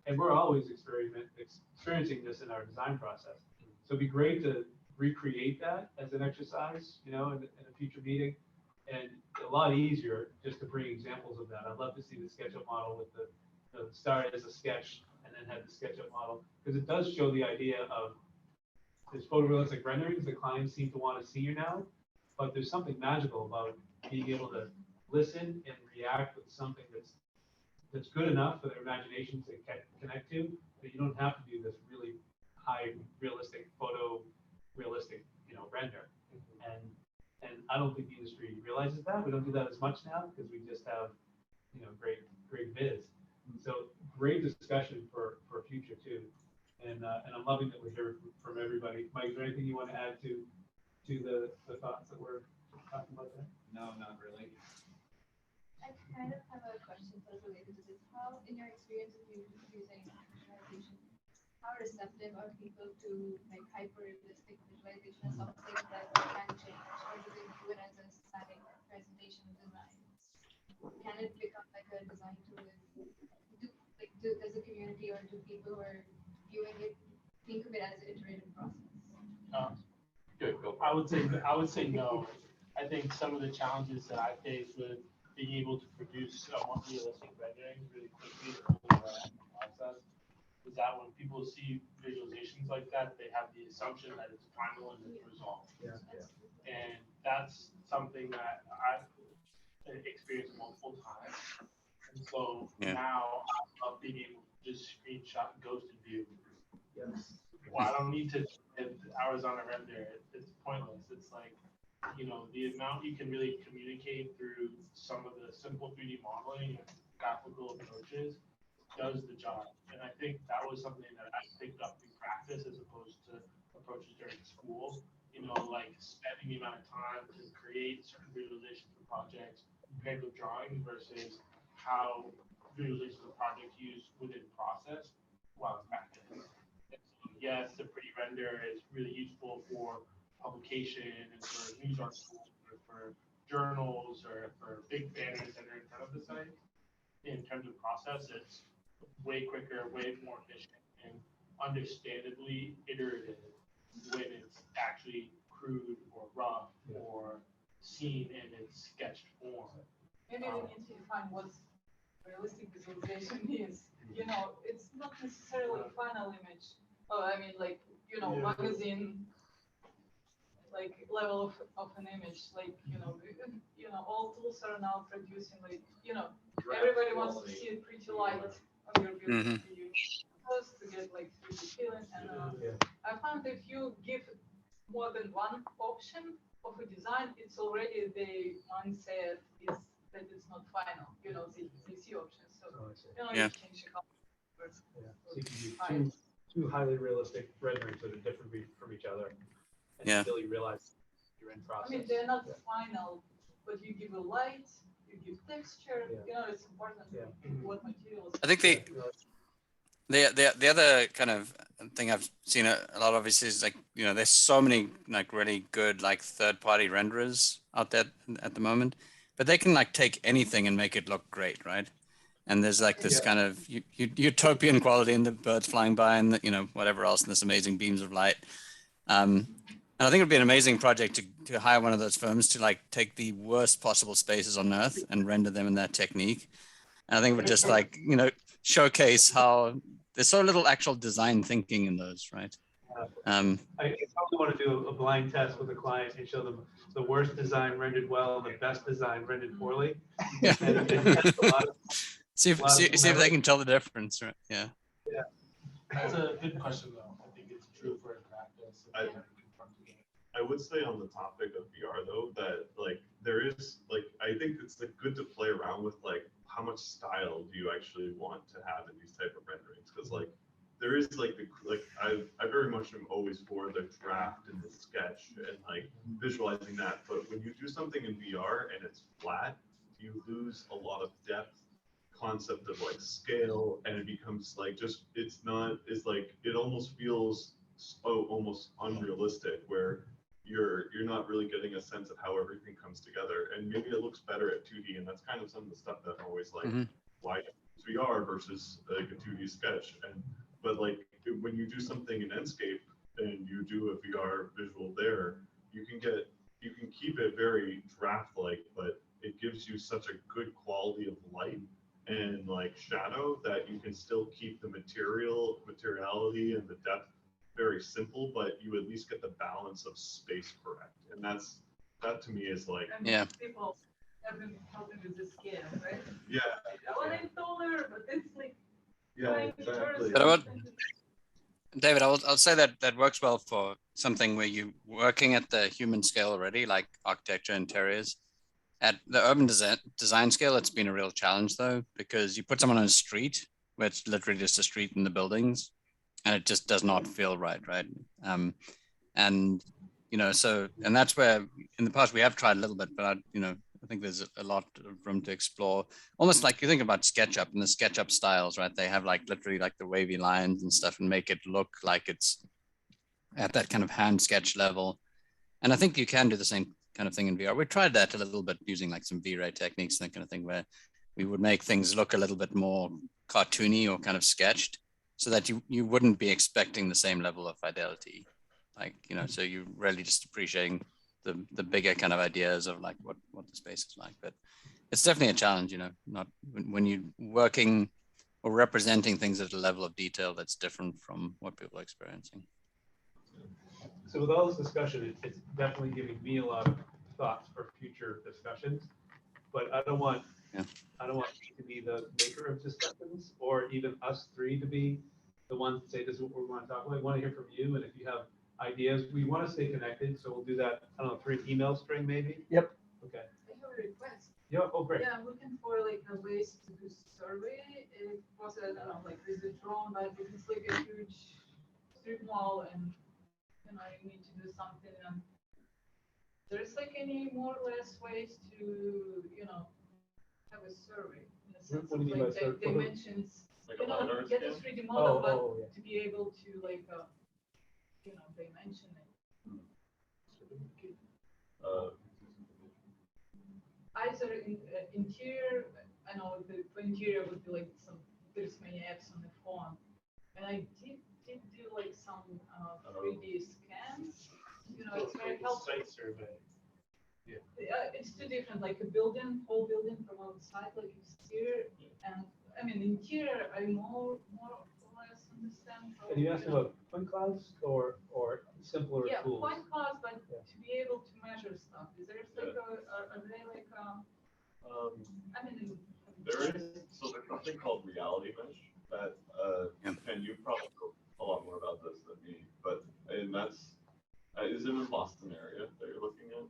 And we're always experiencing this in our design process. So it'd be great to recreate that as an exercise, you know, in a future meeting. And a lot easier just to bring examples of that. I'd love to see the SketchUp model with the start as a sketch and then have the SketchUp model, because it does show the idea of there's photorealistic renderings that clients seem to want to see you now, but there's something magical about being able to listen and react with something that's good enough for their imagination to connect to, that you don't have to do this really high realistic you know, render. And I don't think the industry realizes that. We don't do that as much now because we just have, you know, great viz. So great discussion for future too. And I'm loving that we're here from everybody. Mike, is there anything you want to add to the thoughts that we're talking about there? No, not really. I kind of have a question that's related to this. How, in your experience of using visualization, how receptive are people to like hyper-realistic visualization of something that can change, or do they view it as a static presentation design? Can it become like a design tool? Does the community or do people who are viewing it think of it as an iterative process? I would say no. I think some of the challenges that I face with being able to produce more realistic renderings really quickly early on in the process is that when people see visualizations like that, they have the assumption that it's final and it's resolved. Yeah. And that's something that I've experienced multiple times. And so now I love being able to just screenshot ghosted view. Yes. Well, I don't need to spend hours on a render. It's pointless. It's like, you know, the amount you can really communicate through some of the simple 3D modeling and graphical approaches does the job. And I think that was something that I picked up in practice as opposed to approaches during school. You know, like spending the amount of time to create certain visualizations for projects compared with drawing versus how visualizations of projects used within process while in practice. And so, yes, the pretty render is really useful for publication and for news articles or for journals or for big banners that are in front of the site. In terms of process, it's way quicker, way more efficient, and understandably iterative when it's actually crude or rough or seen in its sketched form. Maybe we need to define what realistic visualization is. You know, it's not necessarily a final image. Oh, I mean, like, you know, magazine, like level of an image, like, you know, all tools are now producing, like, you know, everybody wants to see it pretty light on your building to get like 3D feeling. And I found if you give more than one option of a design, it's already the mindset is that it's not final, you know, the C options. So, you know, you change a couple of words. So you can do two highly realistic renderings that are different from each other. And until you realize you're in process. I mean, they're not final, but you give a light, you give texture, you know, it's important what materials. I think the other kind of thing I've seen a lot of is like, you know, there's so many like really good like third-party renderers out there at the moment, but they can like take anything and make it look great, right? And there's like this kind of utopian quality in the birds flying by and the, you know, whatever else, and this amazing beams of light. And I think it'd be an amazing project to hire one of those firms to like take the worst possible spaces on Earth and render them in that technique. And I think it would just like, you know, showcase how there's so little actual design thinking in those, right? I probably want to do a blind test with a client and show them the worst design rendered well and the best design rendered poorly. Yeah. And see if they can tell the difference, right? Yeah. That's a good question, though. I think it's true for practice. I would say on the topic of VR though, that like there is like, I think it's like good to play around with like how much style do you actually want to have in these type of renderings? Cause like there is like I very much am always for the draft and the sketch and like visualizing that. But when you do something in VR and it's flat, you lose a lot of depth, concept of like scale, and it becomes like just it's like it almost feels so almost unrealistic where you're not really getting a sense of how everything comes together. And maybe it looks better at 2D, and that's kind of some of the stuff that I'm always like, why VR versus like a 2D sketch? But like when you do something in Enscape and you do a VR visual there, you can keep it very draft-like, but it gives you such a good quality of light and like shadow that you can still keep the materiality and the depth very simple, but you at least get the balance of space correct. And that to me is like, and people have been helping with the scale, right? Yeah. I want it taller, but it's like exactly. But David, I'll say that works well for something where you're working at the human scale already, like architecture, interiors. At the urban design scale, it's been a real challenge though, because you put someone on a street where it's literally just a street in the buildings, and it just does not feel right? And you know, and that's where in the past we have tried a little bit, but I think there's a lot of room to explore. Almost like you think about SketchUp and the SketchUp styles, right? They have like literally like the wavy lines and stuff and make it look like it's at that kind of hand sketch level. And I think you can do the same kind of thing in VR. We tried that a little bit using like some V-Ray techniques, that kind of thing, where we would make things look a little bit more cartoony or kind of sketched so that you wouldn't be expecting the same level of fidelity. Like, you know, so you're really just appreciating the bigger kind of ideas of like what the space is like. But it's definitely a challenge, you know, not when you're working or representing things at a level of detail that's different from what people are experiencing. So with all this discussion, it's definitely giving me a lot of thoughts for future discussions, but I don't want you to be the maker of discussions or even us three to be the ones that say this is what we're going to talk about. I want to hear from you, and if you have ideas, we want to stay connected, so we'll do that, I don't know, through an email string maybe? Yep. Okay. I have a request. Yeah, oh, great. Yeah, I'm looking for like a ways to do survey. If possible, I don't know, like with the drone, but if it's like a huge strip mall and you know you need to do something, and there's like any more or less ways to have a survey in the sense What do of you mean like by survey? dimensions, Like a LiDAR get a scan? 3D model, but Yeah. to be able to like dimension it. Either in interior, I know for interior would be like there's many apps on the phone, and I did do like some 3D scans. You know, it's very helpful. Site survey. It's two different, like a whole building from outside, like exterior, and I mean interior. I more or less understand. And you asking about point clouds or simpler Yeah, tools? point clouds, but to be able to measure stuff. Is there like are they like I mean, there is there's something called Reality Mesh that and you probably know a lot more about this than me, and that's is it in the Boston area that you're looking at?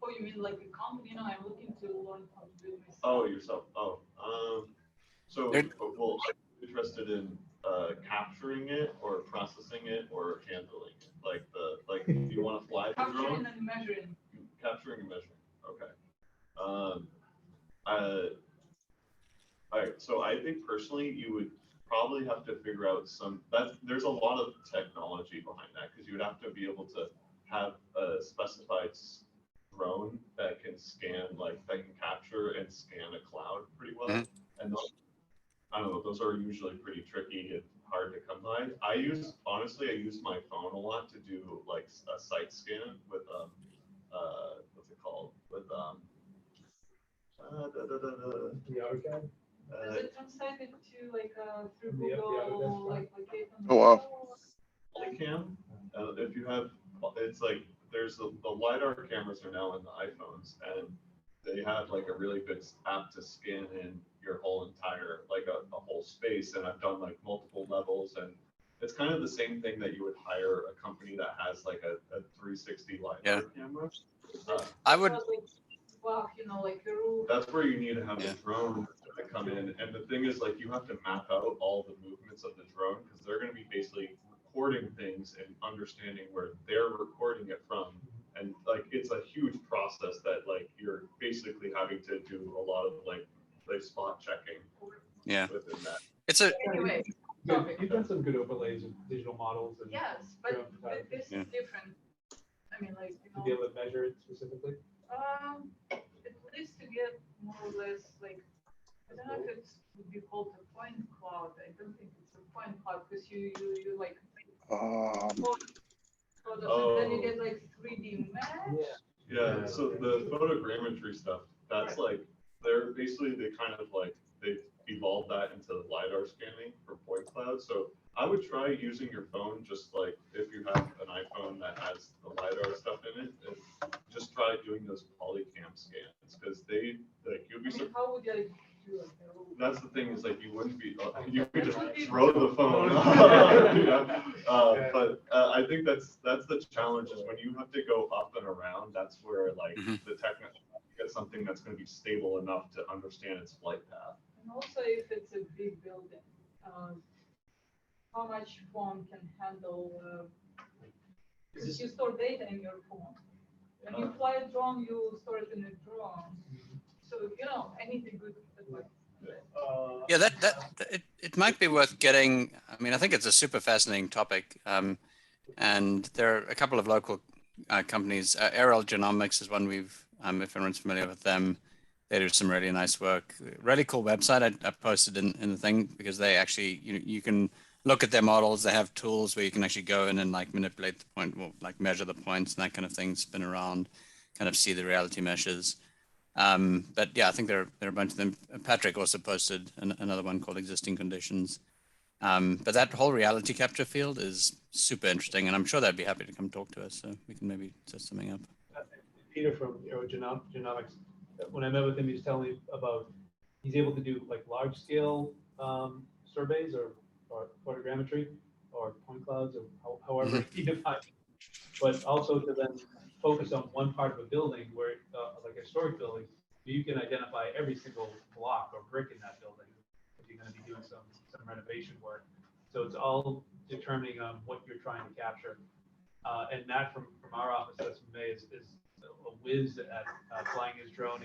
Oh, you mean like a company? I'm looking to learn how to do it myself. Oh, yourself. Oh, so well, I'm interested in capturing it or processing it or handling it. Like do you want to fly the drone? Capturing and measuring. Capturing and measuring. Okay. All right. So I think personally, you would probably have to figure out there's a lot of technology behind that, because you would have to be able to have a specified drone that can capture and scan a cloud pretty well. Mm-hmm. And those, I don't know, those are usually pretty tricky and hard to come by. I use my phone a lot to do like a site scan with what's it called? With The AutoCAD? Is it translated to like through Google, like Oh, wow. Polycam. If you have, it's like there's the LiDAR cameras are now in the iPhones, and they have like a really good app to scan in your whole entire like a whole space. And I've done like multiple levels, and it's kind of the same thing that you would hire a company that has like a 360 LiDAR Yeah. camera. I would. Wow, you know, like a roof. That's where you need to have a drone to come in. And the thing is, like, you have to map out all the movements of the drone because they're going to be basically recording things and understanding where they're recording it from. And like, it's a huge process that like you're basically having to do a lot of like spot checking. Yeah. Within that. It's a. Anyway, You've done some good overlays of digital models and yes, but drone photography. this is different. I mean, like, to be able to measure it specifically. at least to get more or less like, I don't know if it would be called a point cloud. I don't think it's a point cloud because you like photos and then you get like 3D mesh. Yeah. So the photogrammetry stuff, that's like, they're basically, they kind of like, they've evolved that into LiDAR scanning for point cloud. So I would try using your phone, just like if you have an iPhone that has the LiDAR stuff in it, and just try doing those polycam scans because they, like, you'll be surprised. How would I do it? That's the thing is like you wouldn't be, you could just throw the phone. But I think that's the challenge is when you have to go up and around, that's where like the technical, get something that's going to be stable enough to understand its flight path. And also if it's a big building, how much phone can handle, because you store data in your phone. When you fly a drone, you store it in a drone. So, you know, anything good advice. Yeah, it might be worth getting. I mean, I think it's a super fascinating topic, and there are a couple of local companies. Aerial Genomics is one we've, if anyone's familiar with them, they do some really nice work. Really cool website I posted in the thing because they actually, you can look at their models. They have tools where you can actually go in and like manipulate the point, well, like measure the points and that kind of thing, spin around, kind of see the reality meshes. But yeah, I think there are a bunch of them. Patrick also posted another one called Existing Conditions. But that whole reality capture field is super interesting, and I'm sure they'd be happy to come talk to us, so we can maybe set something up. Peter from Aerogenomics, when I met with him, he was telling me about, he's able to do like large scale surveys or photogrammetry or point clouds or however he defines it, but also to then focus on one part of a building where, like a historic building, you can identify every single block or brick in that building if you're going to be doing some renovation work. So it's all determining what you're trying to capture. And Matt from our office, that's May, is a whiz at flying his drone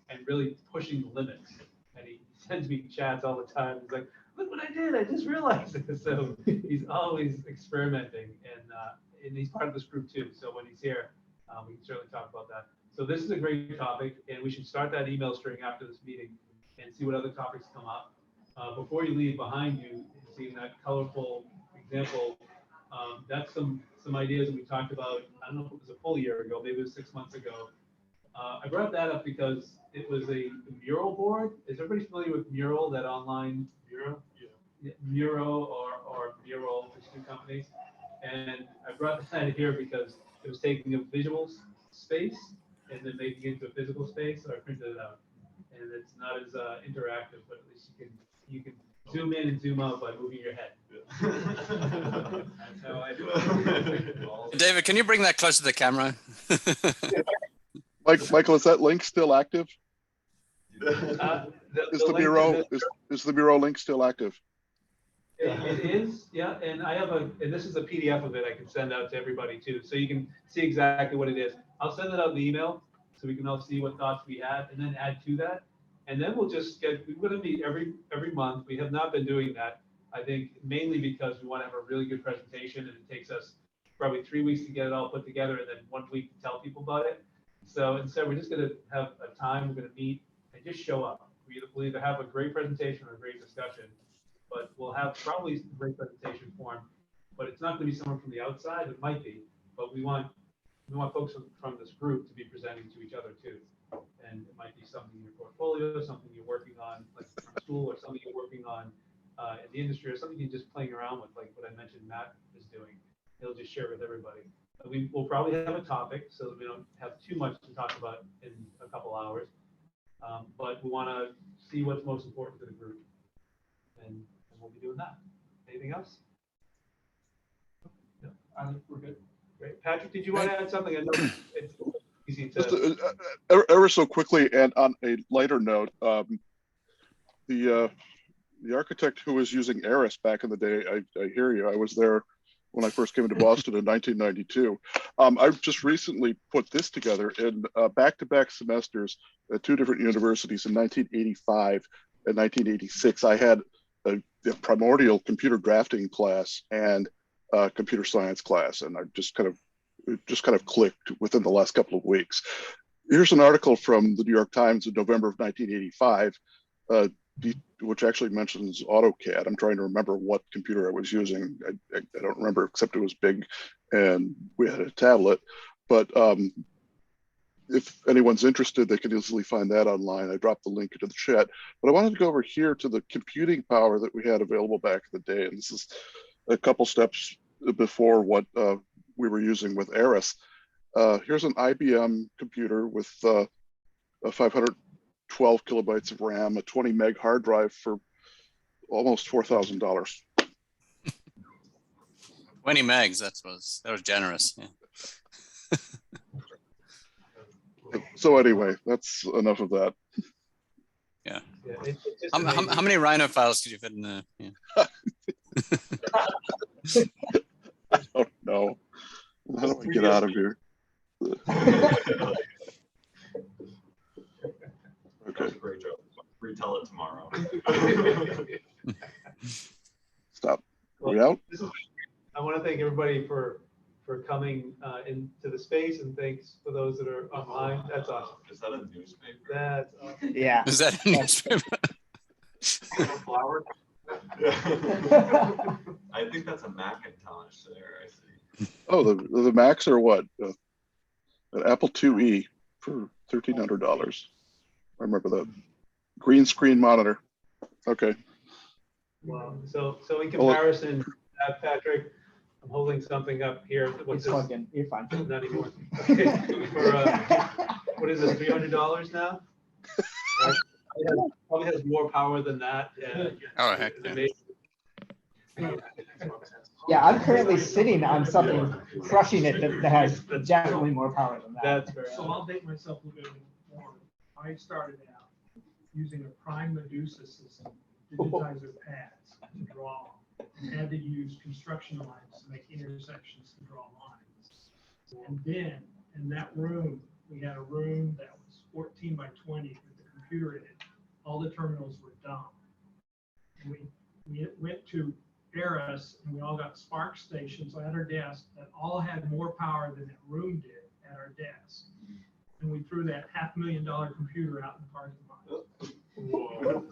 and really pushing the limits. And he sends me chats all the time. He's like, look what I did, I just realized it. So he's always experimenting, and he's part of this group too. So when he's here, we can certainly talk about that. So this is a great topic, and we should start that email string after this meeting and see what other topics come up. Before you leave behind you, seeing that colorful example, that's some ideas that we talked about. I don't know if it was a full year ago, maybe it was 6 months ago. I brought that up because it was a mural board. Is everybody familiar with Mural, that online Mural? Yeah. Mural or Mural, there's two companies. And I brought that here because it was taking a visual space and then making it into a physical space. So I printed it out, and it's not as interactive, but at least you can zoom in and zoom out by moving your head. That's how I do it. David, can you bring that closer to the camera? Michael, is that link still active? Is the Mural link still active? It is, yeah, and I have and this is a PDF of it I can send out to everybody too, so you can see exactly what it is. I'll send it out in the email so we can all see what thoughts we had and then add to that. And then we're going to meet every month. We have not been doing that, I think, mainly because we want to have a really good presentation, and it takes us probably 3 weeks to get it all put together and then 1 week to tell people about it. So instead, we're just going to have a time, we're going to meet and just show up. We'll either have a great presentation or a great discussion, but we'll have probably a great presentation form, but it's not going to be someone from the outside. It might be, but we want folks from this group to be presenting to each other too. And it might be something in your portfolio, something you're working on, like from school, or something you're working on in the industry, or something you're just playing around with, like what I mentioned Matt is doing. He'll just share with everybody. We'll probably have a topic so that we don't have too much to talk about in a couple hours, but we want to see what's most important to the group, and we'll be doing that. Anything else? No, I think we're good. Great. Patrick, did you want to add something? I know it's easy Just to. ever so quickly, and on a lighter note, the architect who was using Eris back in the day, I hear you. I was there when I first came to Boston in 1992. I've just recently put this together in back-to-back semesters at two different universities in 1985 and 1986. I had a primordial computer drafting class and a computer science class, and I just kind of clicked within the last couple of weeks. Here's an article from the New York Times in November of 1985, which actually mentions AutoCAD. I'm trying to remember what computer I was using. I don't remember, except it was big and we had a tablet. But if anyone's interested, they can easily find that online. I dropped the link into the chat. But I wanted to go over here to the computing power that we had available back in the day. And this is a couple steps before what we were using with Eris. Here's an IBM computer with a 512 kilobytes of RAM, a 20 meg hard drive for almost $4,000. 20 megs, that was generous. Yeah. So anyway, that's enough of that. Yeah. Yeah, it's just How amazing. many Rhino files could you fit in the? Yeah. I don't know. How do we get out of here? That's a great job. Retell it tomorrow. Stop. Are we out? I want to thank everybody for coming into the space, and thanks for those that are online. That's awesome. Is that a newspaper? That's awesome. Yeah. Is that a newspaper? Flower? I think that's a Macintosh there, I see. Oh, the Macs are what? An Apple IIe for $1,300. I remember that. Green screen monitor. Okay. Wow. So in comparison, Patrick, I'm holding something up here. What's It's this? fucking, you're fine. Not anymore. Okay. For, what is it, $300 now? It probably has more power than that. Oh, heck It's yeah. amazing. Yeah, I'm currently sitting on something, crushing it that has definitely more power than that. That's very So I'll date myself a little bit more. I started out using a prime Medusa system, digitizer pads to draw, and had to use construction lines to make intersections to draw lines. And then in that room, we had a room that was 14 by 20 with the computer in it. All the terminals were dumb. And we went to Eris and we all got Spark stations at our desk that all had more power than that room did at our desk. And we threw that $500,000 computer out in the parking lot. Whoa.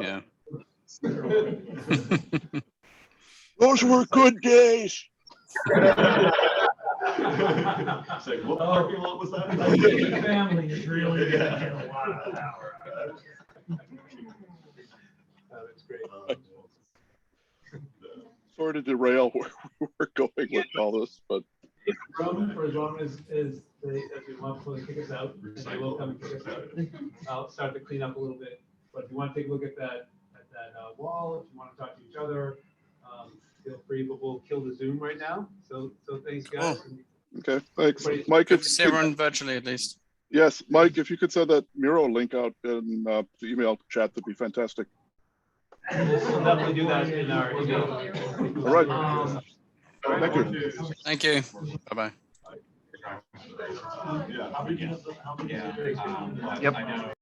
Yeah. Those were good days. It's like, what parking lot was that? The family is really gonna get a lot of power out of it. That's great. Sorry to derail where we're going with all this, but Room for as long as we want to kick us out, and they will come and kick us out. I'll start to clean up a little bit, but if you want to take a look at that wall, if you want to talk to each other, feel free, but we'll kill the Zoom right now. So thanks, guys. okay, thanks. Everybody- Mike, Good if to see everyone virtually at least. yes, Mike, if you could send that Miro link out in the email chat, that'd be fantastic. We'll definitely do that in our email. All right. Thank you. Thank you. Bye-bye. Yeah. Yep.